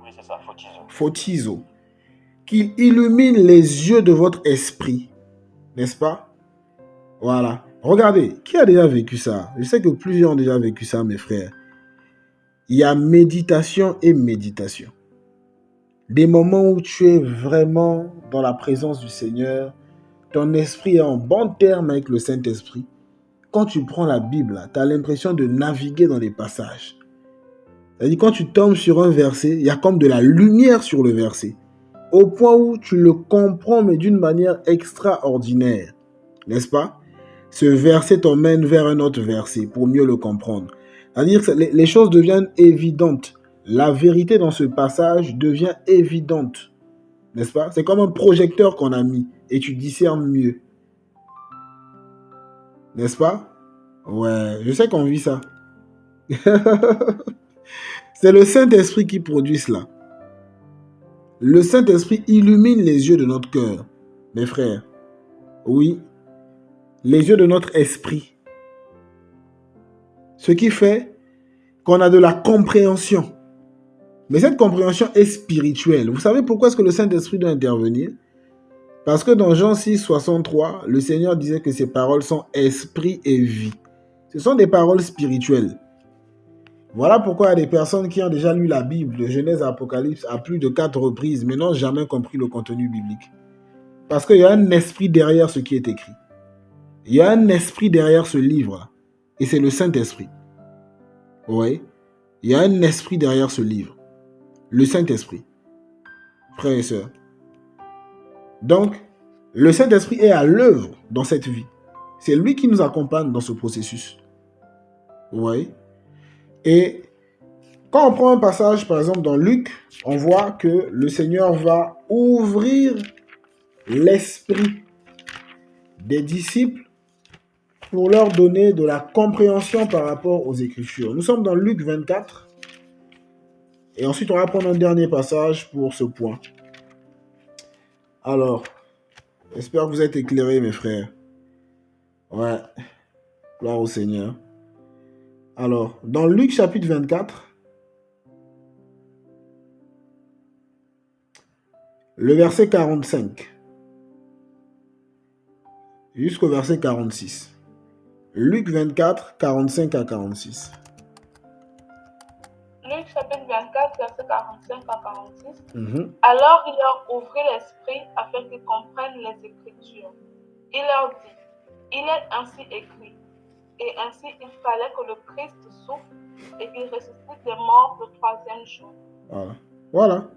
Oui, c'est ça, photizo. Photizo. Qu'il illumine les yeux de votre esprit. N'est-ce pas? Voilà. Regardez, qui a déjà vécu ça? Je sais que plusieurs ont déjà vécu ça, mes frères. Il y a méditation et méditation. Des moments où tu es vraiment dans la présence du Seigneur, ton esprit est en bon terme avec le Saint-Esprit. Quand tu prends la Bible, tu as l'impression de naviguer dans les passages. C'est-à-dire, quand tu tombes sur un verset, il y a comme de la lumière sur le verset. Au point où tu le comprends, mais d'une manière extraordinaire. N'est-ce pas? Ce verset t'emmène vers un autre verset pour mieux le comprendre. C'est-à-dire que les choses deviennent évidentes. La vérité dans ce passage devient évidente. N'est-ce pas? C'est comme un projecteur qu'on a mis et tu discernes mieux. N'est-ce pas? Ouais, je sais qu'on vit ça. C'est le Saint-Esprit qui produit cela. Le Saint-Esprit illumine les yeux de notre cœur, mes frères. Oui, les yeux de notre esprit. Ce qui fait qu'on a de la compréhension. Mais cette compréhension est spirituelle. Vous savez pourquoi est-ce que le Saint-Esprit doit intervenir? Parce que dans Jean 6, 63, le Seigneur disait que ces paroles sont esprit et vie. Ce sont des paroles spirituelles. Voilà pourquoi il y a des personnes qui ont déjà lu la Bible, de Genèse à Apocalypse, à plus de 4 reprises, mais n'ont jamais compris le contenu biblique. Parce qu'il y a un esprit derrière ce qui est écrit. Il y a un esprit derrière ce livre. Et c'est le Saint-Esprit. Oui. Il y a un esprit derrière ce livre. Le Saint-Esprit. Frères et sœurs. Donc, le Saint-Esprit est à l'œuvre dans cette vie. C'est lui qui nous accompagne dans ce processus. Vous voyez? Et quand on prend un passage, par exemple, dans Luc, on voit que le Seigneur va ouvrir l'esprit des disciples pour leur donner de la compréhension par rapport aux Écritures. Nous sommes dans Luc 24. Et ensuite, on va prendre un dernier passage pour ce point. Alors, j'espère que vous êtes éclairés, mes frères. Ouais. Gloire au Seigneur. Alors, dans Luc chapitre 24, le verset 45 jusqu'au verset 46. Luc 24, 45 à 46. Luc chapitre 24, verset 45 à 46. Alors, il leur ouvrit l'esprit afin qu'ils comprennent les Écritures. Il leur dit, il est ainsi écrit, et ainsi il fallait que le Christ souffre et qu'il ressuscite des morts le 3e jour. Voilà.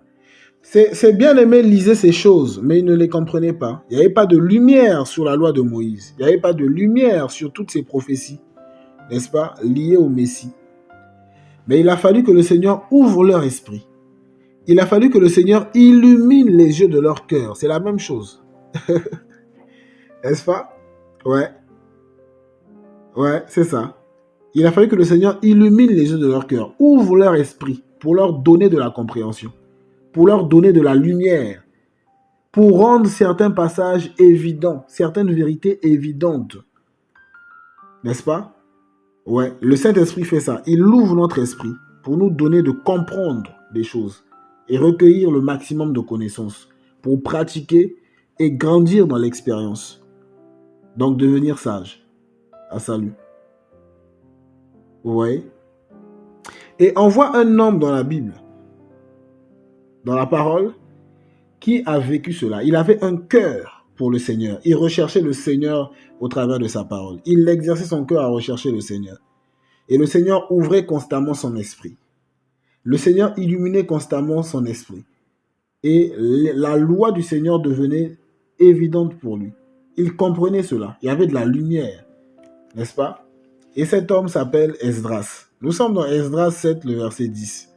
C'est bien aimé, lisez ces choses, mais ils ne les comprenaient pas. Il n'y avait pas de lumière sur la loi de Moïse. Il n'y avait pas de lumière sur toutes ces prophéties, n'est-ce pas, liées au Messie. Mais il a fallu que le Seigneur ouvre leur esprit. Il a fallu que le Seigneur illumine les yeux de leur cœur. C'est la même chose. N'est-ce pas? Ouais. Ouais, c'est ça. Il a fallu que le Seigneur illumine les yeux de leur cœur, ouvre leur esprit pour leur donner de la compréhension, pour leur donner de la lumière, pour rendre certains passages évidents, certaines vérités évidentes. N'est-ce pas? Ouais, le Saint-Esprit fait ça. Il ouvre notre esprit pour nous donner de comprendre des choses et recueillir le maximum de connaissances pour pratiquer et grandir dans l'expérience. Donc devenir sage. À salut. Vous voyez? Et on voit un homme dans la Bible, dans la parole, qui a vécu cela. Il avait un cœur pour le Seigneur. Il recherchait le Seigneur au travers de sa parole. Il exerçait son cœur à rechercher le Seigneur. Et le Seigneur ouvrait constamment son esprit. Le Seigneur illuminait constamment son esprit. Et la loi du Seigneur devenait évidente pour lui. Il comprenait cela. Il y avait de la lumière. N'est-ce pas? Et cet homme s'appelle Esdras. Nous sommes dans Esdras 7, le verset 10.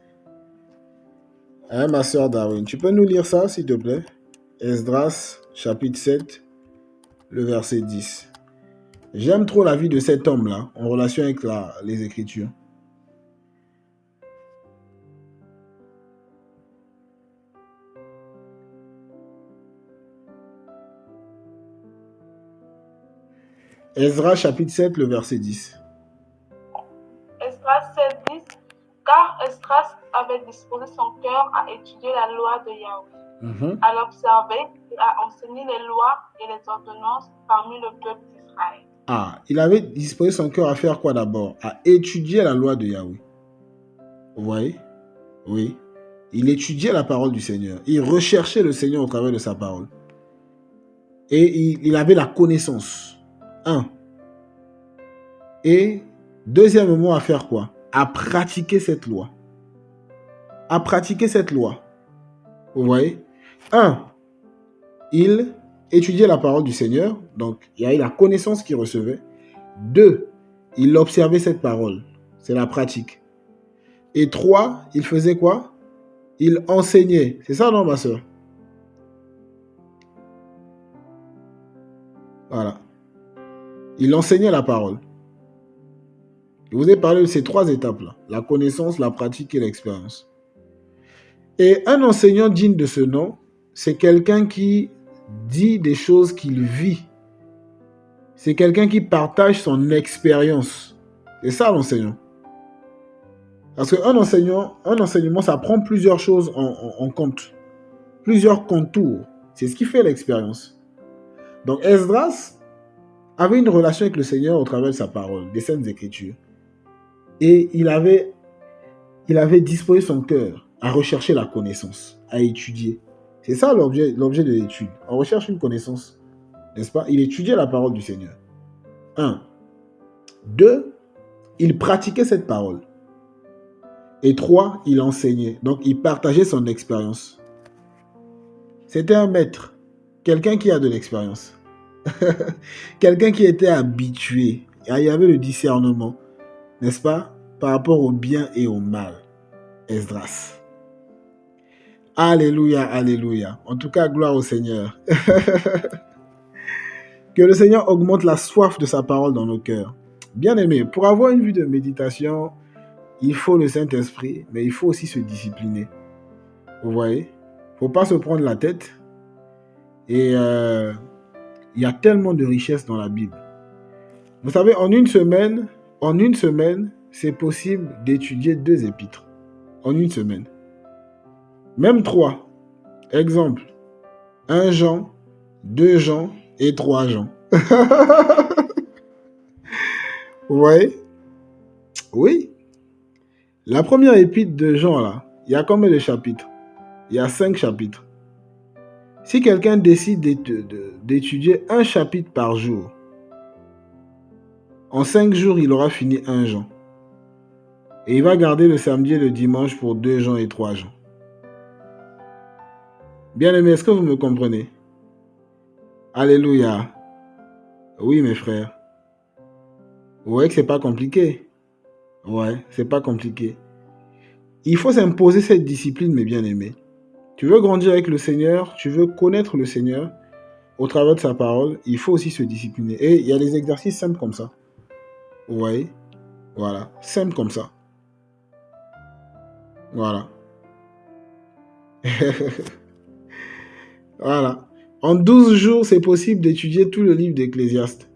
Hein, ma sœur Darwin, tu peux nous lire ça, s'il te plaît? Esdras, chapitre 7, le verset 10. J'aime trop la vie de cet homme-là, en relation avec les Écritures. Esdras, chapitre 7, le verset 10. Esdras 7, 10. Car Esdras avait disposé son cœur à étudier la loi de Yahweh, à l'observer et à enseigner les lois et les ordonnances parmi le peuple d'Israël. Ah, il avait disposé son cœur à faire quoi d'abord? À étudier la loi de Yahweh. Vous voyez? Oui. Il étudiait la parole du Seigneur. Il recherchait le Seigneur au travers de sa parole. Et il avait la connaissance. Un. Et deuxièmement, à faire quoi? À pratiquer cette loi. À pratiquer cette loi. Vous voyez? Un. Il étudiait la parole du Seigneur. Donc, il y a eu la connaissance qu'il recevait. Deux. Il observait cette parole. C'est la pratique. Et trois. Il faisait quoi? Il enseignait. C'est ça, non, ma soeur? Voilà. Il enseignait la parole. Je vous ai parlé de ces trois étapes-là. La connaissance, la pratique et l'expérience. Et un enseignant digne de ce nom, c'est quelqu'un qui dit des choses qu'il vit. C'est quelqu'un qui partage son expérience. C'est ça l'enseignant. Parce qu'un enseignement, ça prend plusieurs choses en compte. Plusieurs contours. C'est ce qui fait l'expérience. Donc Esdras avait une relation avec le Seigneur au travers de sa parole, des Saintes Écritures. Et il avait disposé son cœur à rechercher la connaissance, à étudier. C'est ça l'objet de l'étude. On recherche une connaissance, n'est-ce pas? Il étudiait la parole du Seigneur. 1. 2. Il pratiquait cette parole. Et 3. Il enseignait. Donc, il partageait son expérience. C'était un maître. Quelqu'un qui a de l'expérience. Quelqu'un qui était habitué. Il y avait le discernement, n'est-ce pas? Par rapport au bien et au mal. Esdras. Alléluia, alléluia. En tout cas, gloire au Seigneur. Que le Seigneur augmente la soif de sa parole dans nos cœurs. Bien-aimés, pour avoir une vie de méditation, il faut le Saint-Esprit, mais il faut aussi se discipliner. Vous voyez? Il ne faut pas se prendre la tête. Et il y a tellement de richesses dans la Bible. Vous savez, en une semaine, c'est possible d'étudier 2 épîtres. En une semaine. Même 3. Exemple. 1 Jean, 2 Jean et 3 Jean. Vous voyez? Oui. La première épître de Jean, là, il y a combien de chapitres? Il y a 5 chapitres. Si quelqu'un décide d'étudier 1 chapitre par jour, en 5 jours, il aura fini 1 Jean. Et il va garder le samedi et le dimanche pour 2 Jean et 3 Jean. Bien-aimés, est-ce que vous me comprenez? Alléluia. Oui, mes frères. Vous voyez que c'est pas compliqué. Ouais, c'est pas compliqué. Il faut s'imposer cette discipline, mes bien-aimés. Tu veux grandir avec le Seigneur, tu veux connaître le Seigneur au travers de sa parole, il faut aussi se discipliner. Et il y a des exercices simples comme ça. Vous voyez? Voilà. Simple comme ça. Voilà. Voilà. En 12 jours, c'est possible d'étudier tout le livre d'Ecclésiaste.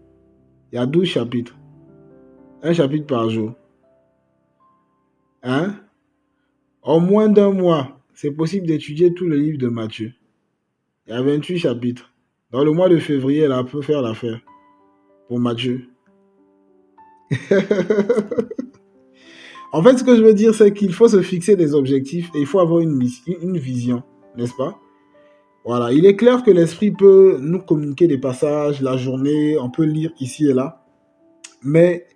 Il y a 12 chapitres. Un chapitre par jour. Hein? En moins d'un mois, c'est possible d'étudier tout le livre de Matthieu. Il y a 28 chapitres. Dans le mois de février, elle peut faire l'affaire pour Matthieu. En fait, ce que je veux dire, c'est qu'il faut se fixer des objectifs et il faut avoir une vision, n'est-ce pas? Voilà, il est clair que l'esprit peut nous communiquer des passages, la journée, on peut lire ici et là. Mais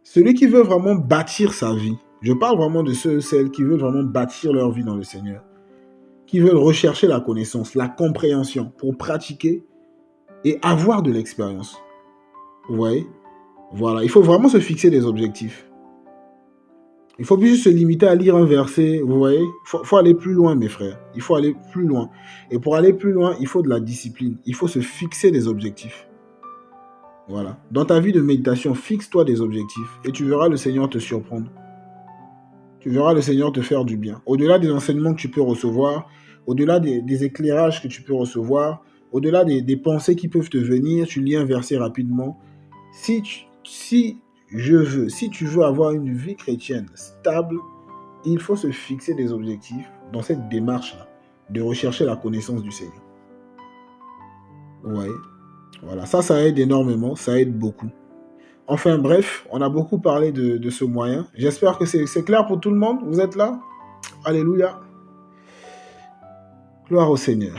celui qui veut vraiment bâtir sa vie, je parle vraiment de ceux et celles qui veulent vraiment bâtir leur vie dans le Seigneur, qui veulent rechercher la connaissance, la compréhension pour pratiquer et avoir de l'expérience. Vous voyez? Voilà, il faut vraiment se fixer des objectifs. Il faut plus juste se limiter à lire un verset, vous voyez? Il faut aller plus loin, mes frères. Il faut aller plus loin. Et pour aller plus loin, il faut de la discipline. Il faut se fixer des objectifs. Voilà. Dans ta vie de méditation, fixe-toi des objectifs et tu verras le Seigneur te surprendre. Tu verras le Seigneur te faire du bien. Au-delà des enseignements que tu peux recevoir, au-delà des éclairages que tu peux recevoir, au-delà des pensées qui peuvent te venir, tu lis un verset rapidement. Si tu veux avoir une vie chrétienne stable, il faut se fixer des objectifs dans cette démarche-là, de rechercher la connaissance du Seigneur. Vous voyez? Voilà, ça aide énormément, ça aide beaucoup. Enfin bref, on a beaucoup parlé de ce moyen. J'espère que c'est clair pour tout le monde. Vous êtes là? Alléluia. Gloire au Seigneur.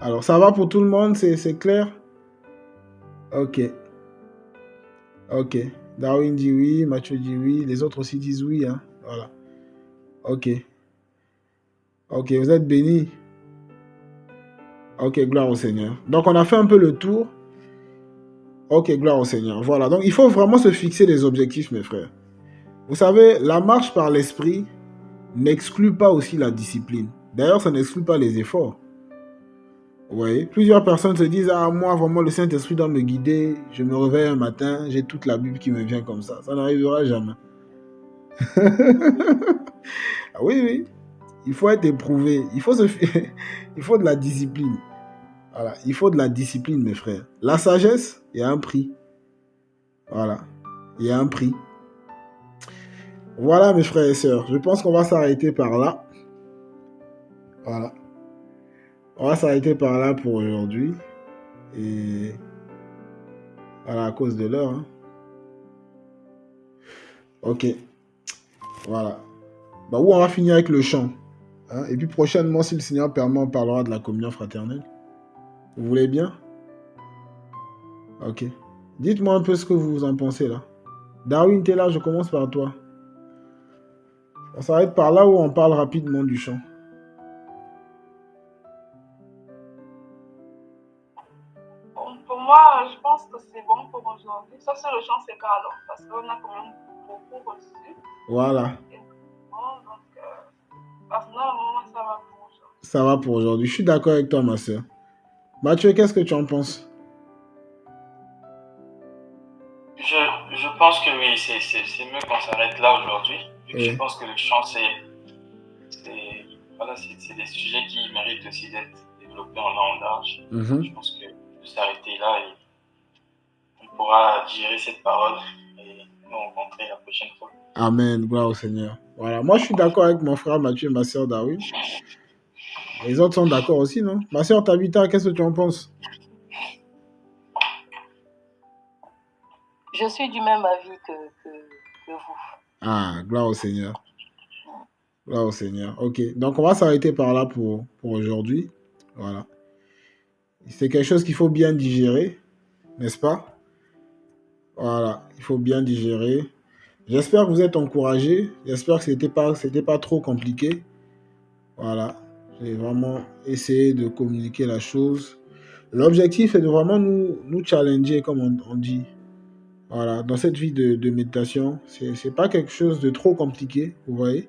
Alors, ça va pour tout le monde? C'est clair? Ok. Ok. Darwin dit oui, Mathieu dit oui, les autres aussi disent oui. Hein. Voilà. Ok. Ok, vous êtes bénis. Ok, gloire au Seigneur. Donc, on a fait un peu le tour. Ok, gloire au Seigneur. Voilà, donc il faut vraiment se fixer des objectifs, mes frères. Vous savez, la marche par l'esprit n'exclut pas aussi la discipline. D'ailleurs, ça n'exclut pas les efforts. Vous voyez, plusieurs personnes se disent « Ah, moi, vraiment, le Saint-Esprit doit me guider. Je me réveille un matin, j'ai toute la Bible qui me vient comme ça. » Ça n'arrivera jamais. Ah oui, oui. Il faut être éprouvé. Il faut de la discipline. Voilà. Il faut de la discipline, mes frères. La sagesse, il y a un prix. Voilà. Il y a un prix. Voilà, mes frères et sœurs. Je pense qu'on va s'arrêter par là. Voilà. On va s'arrêter par là pour aujourd'hui. Et voilà, à cause de l'heure. Hein. Ok. Voilà. Bah, où on va finir avec le chant. Hein? Et puis prochainement, si le Seigneur permet, on parlera de la communion fraternelle. Vous voulez bien? Ok. Dites-moi un peu ce que vous en pensez là. Darwin, t'es là, je commence par toi. On s'arrête par là où on parle rapidement du chant. Pour moi, je pense que c'est bon pour aujourd'hui. Ça, c'est le chant, c'est pas alors, parce qu'on a quand même beaucoup reçu. Voilà. Donc, personnellement, ça va pour aujourd'hui. Ça va pour aujourd'hui. Je suis d'accord avec toi, ma soeur. Mathieu, qu'est-ce que tu en penses? Je pense que oui, c'est mieux qu'on s'arrête là aujourd'hui. Je pense que le chant, c'est des sujets qui méritent aussi d'être développés en long large. Je pense que de s'arrêter là et on pourra digérer cette parole et nous rencontrer la prochaine fois. Amen, gloire au Seigneur. Voilà, moi je suis d'accord avec mon frère Mathieu et ma soeur Darwin. Les autres sont d'accord aussi, non? Ma soeur Tabitha, qu'est-ce que tu en penses? Je suis du même avis que vous. Ah, gloire au Seigneur. Gloire au Seigneur. Ok, donc on va s'arrêter par là pour aujourd'hui. Voilà. C'est quelque chose qu'il faut bien digérer, n'est-ce pas? Voilà, il faut bien digérer. J'espère que vous êtes encouragés. J'espère que c'était pas trop compliqué. Voilà, j'ai vraiment essayé de communiquer la chose. L'objectif est de vraiment nous challenger, comme on dit. Voilà, dans cette vie de méditation, c'est pas quelque chose de trop compliqué, vous voyez.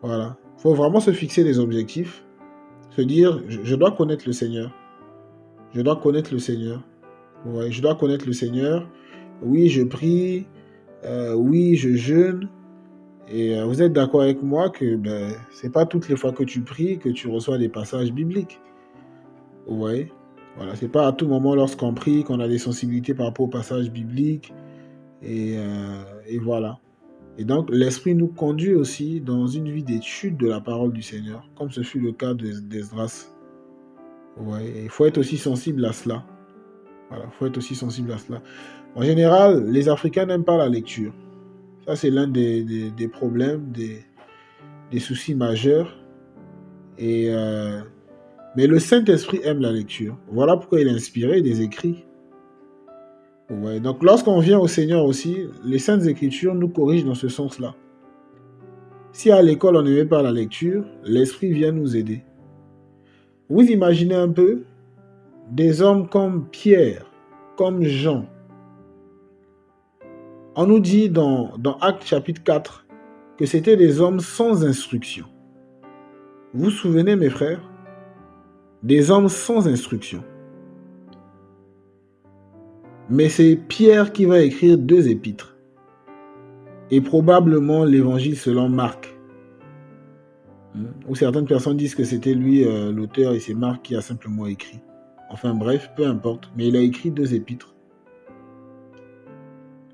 Voilà, il faut vraiment se fixer des objectifs, se dire, je dois connaître le Seigneur. Je dois connaître le Seigneur. Vous voyez, je dois connaître le Seigneur. Oui, je prie. oui, je jeûne. Et vous êtes d'accord avec moi que c'est pas toutes les fois que tu pries que tu reçois des passages bibliques. Vous voyez? Voilà, c'est pas à tout moment lorsqu'on prie qu'on a des sensibilités par rapport aux passages bibliques. Et voilà. Et donc, l'Esprit nous conduit aussi dans une vie d'étude de la parole du Seigneur, comme ce fut le cas d'Esdras. Ouais, il faut être aussi sensible à cela. Voilà, il faut être aussi sensible à cela. En général, les Africains n'aiment pas la lecture. Ça, c'est l'un des problèmes, des soucis majeurs. Mais le Saint-Esprit aime la lecture. Voilà pourquoi il a inspiré des écrits. Ouais, donc, lorsqu'on vient au Seigneur aussi, les Saintes Écritures nous corrigent dans ce sens-là. Si à l'école, on n'aimait pas la lecture, l'Esprit vient nous aider. Vous imaginez un peu des hommes comme Pierre, comme Jean. On nous dit dans Actes chapitre 4 que c'était des hommes sans instruction. Vous vous souvenez, mes frères? Des hommes sans instruction. Mais c'est Pierre qui va écrire 2 épîtres. Et probablement l'évangile selon Marc. Ou certaines personnes disent que c'était lui l'auteur et c'est Marc qui a simplement écrit. Enfin bref, peu importe. Mais il a écrit 2 épîtres.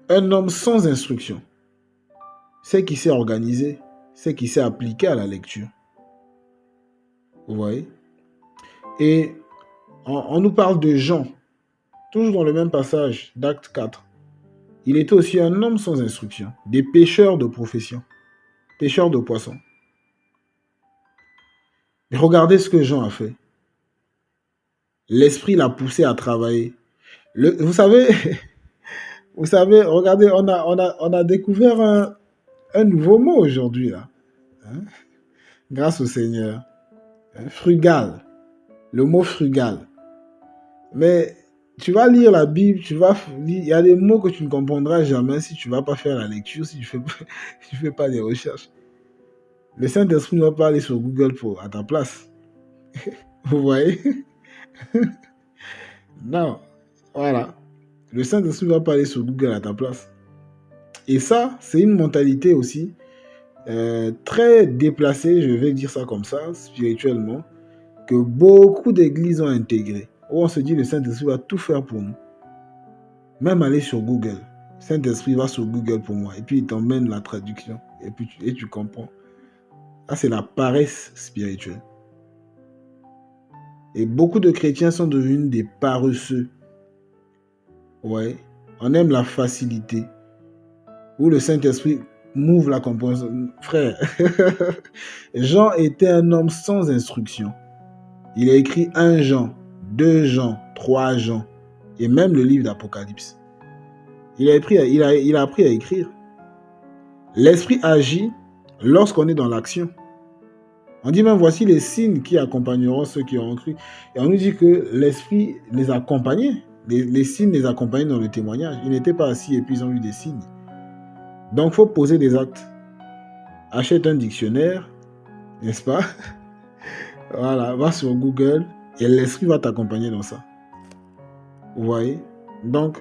Un homme sans instruction. C'est qui s'est organisé. C'est qui s'est appliqué à la lecture. Vous voyez? Et on nous parle de Jean. Toujours dans le même passage d'Acte 4. Il était aussi un homme sans instruction. Des pêcheurs de profession. Pêcheurs de poissons. Mais regardez ce que Jean a fait. L'Esprit l'a poussé à travailler. Vous savez, regardez, on a découvert un nouveau mot aujourd'hui, là. Hein? Grâce au Seigneur. Frugal. Le mot frugal. Mais tu vas lire la Bible, il y a des mots que tu ne comprendras jamais si tu ne vas pas faire la lecture, si tu ne fais pas des recherches. Le Saint-Esprit ne va pas aller sur Google à ta place. Vous voyez? Non. Voilà. Le Saint-Esprit ne va pas aller sur Google à ta place. Et ça, c'est une mentalité aussi très déplacée, je vais dire ça comme ça, spirituellement, que beaucoup d'églises ont intégré. Où on se dit le Saint-Esprit va tout faire pour nous. Même aller sur Google. Le Saint-Esprit va sur Google pour moi. Et puis il t'emmène la traduction. Et tu comprends. Ça, c'est la paresse spirituelle. Et beaucoup de chrétiens sont devenus des paresseux. Ouais. On aime la facilité. Où le Saint-Esprit m'ouvre la compréhension. Frère, Jean était un homme sans instruction. Il a écrit 1 Jean, 2 Jean, 3 Jean, et même le livre d'Apocalypse. Il a appris à écrire. L'Esprit agit lorsqu'on est dans l'action. On dit même, voici les signes qui accompagneront ceux qui auront cru. Et on nous dit que l'Esprit les accompagnait. Les signes les accompagnaient dans le témoignage. Ils n'étaient pas assis et puis ils ont eu des signes. Donc, il faut poser des actes. Achète un dictionnaire, n'est-ce pas? Voilà, va sur Google et l'Esprit va t'accompagner dans ça. Vous voyez? Donc,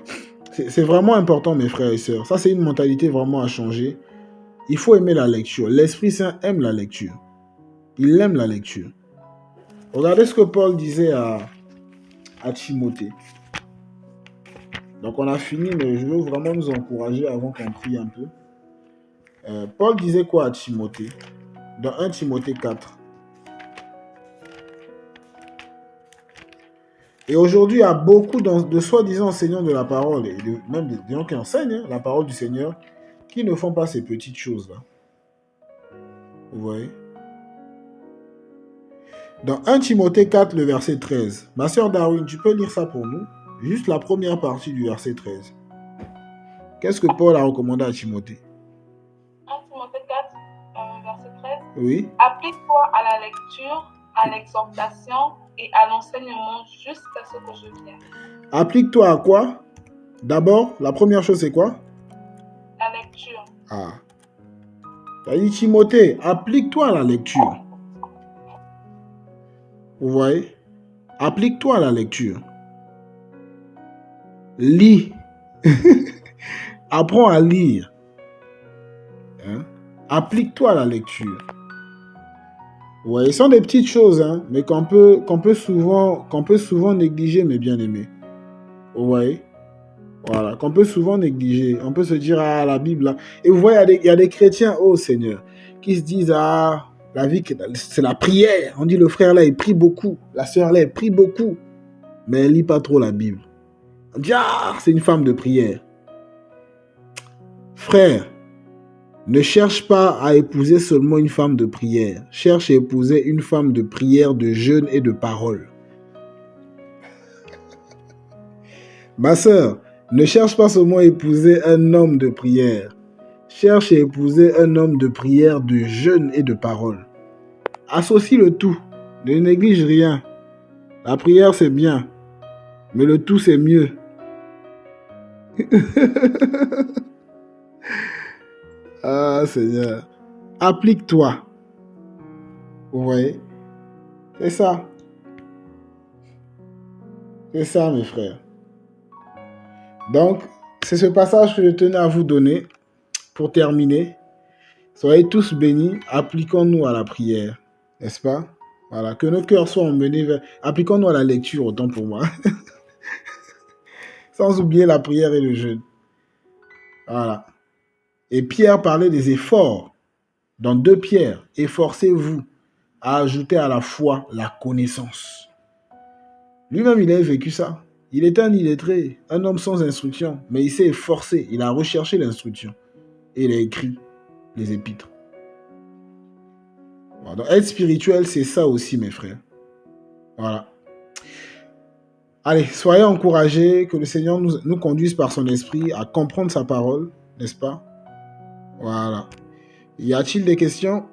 c'est vraiment important, mes frères et sœurs. Ça, c'est une mentalité vraiment à changer. Il faut aimer la lecture. L'Esprit Saint aime la lecture. Il aime la lecture. Regardez ce que Paul disait à Timothée. Donc, on a fini, mais je veux vraiment nous encourager avant qu'on prie un peu. Paul disait quoi à Timothée? Dans 1 Timothée 4. Et aujourd'hui, il y a beaucoup de soi-disant enseignants de la parole, et même des gens qui enseignent la parole du Seigneur, qui ne font pas ces petites choses-là. Vous voyez? Dans 1 Timothée 4, le verset 13. Ma sœur Darwin, tu peux lire ça pour nous? Juste la première partie du verset 13. Qu'est-ce que Paul a recommandé à Timothée? 1 Timothée 4, verset 13. Oui. Applique-toi à la lecture, à l'exhortation et à l'enseignement jusqu'à ce que je vienne. Applique-toi à quoi? D'abord, la première chose, c'est quoi? La lecture. Ah. Ça dit Timothée, applique-toi à la lecture. Vous voyez? Applique-toi à la lecture. Lis. Apprends à lire. Hein? Applique-toi à la lecture. Ouais, ce sont des petites choses, hein, mais qu'on peut souvent négliger, mes bien-aimés. Ouais. Voilà, qu'on peut souvent négliger. On peut se dire, ah, la Bible, là. Et vous voyez, il y a des chrétiens, oh Seigneur, qui se disent, ah, la vie, c'est la prière. On dit, le frère là, il prie beaucoup. La sœur là, elle prie beaucoup. Mais elle lit pas trop la Bible. On dit, ah, c'est une femme de prière. Frère, ne cherche pas à épouser seulement une femme de prière. Cherche à épouser une femme de prière, de jeûne et de parole. Ma sœur, ne cherche pas seulement à épouser un homme de prière. Cherche à épouser un homme de prière, de jeûne et de parole. Associe le tout. Ne néglige rien. La prière, c'est bien. Mais le tout, c'est mieux. Ah, Seigneur. Applique-toi. Vous voyez? C'est ça. C'est ça, mes frères. Donc, c'est ce passage que je tenais à vous donner pour terminer. Soyez tous bénis. Appliquons-nous à la prière. N'est-ce pas? Voilà. Que nos cœurs soient emmenés vers... Appliquons-nous à la lecture, autant pour moi. Sans oublier la prière et le jeûne. Voilà. Et Pierre parlait des efforts. Dans 2 Pierre, efforcez-vous à ajouter à la foi la connaissance. Lui-même, il a vécu ça. Il était un illettré, un homme sans instruction, mais il s'est efforcé, il a recherché l'instruction. Et il a écrit les épîtres. Voilà. Donc, être spirituel, c'est ça aussi, mes frères. Voilà. Allez, soyez encouragés, que le Seigneur nous conduise par son esprit à comprendre sa parole, n'est-ce pas? Voilà. Y a-t-il des questions?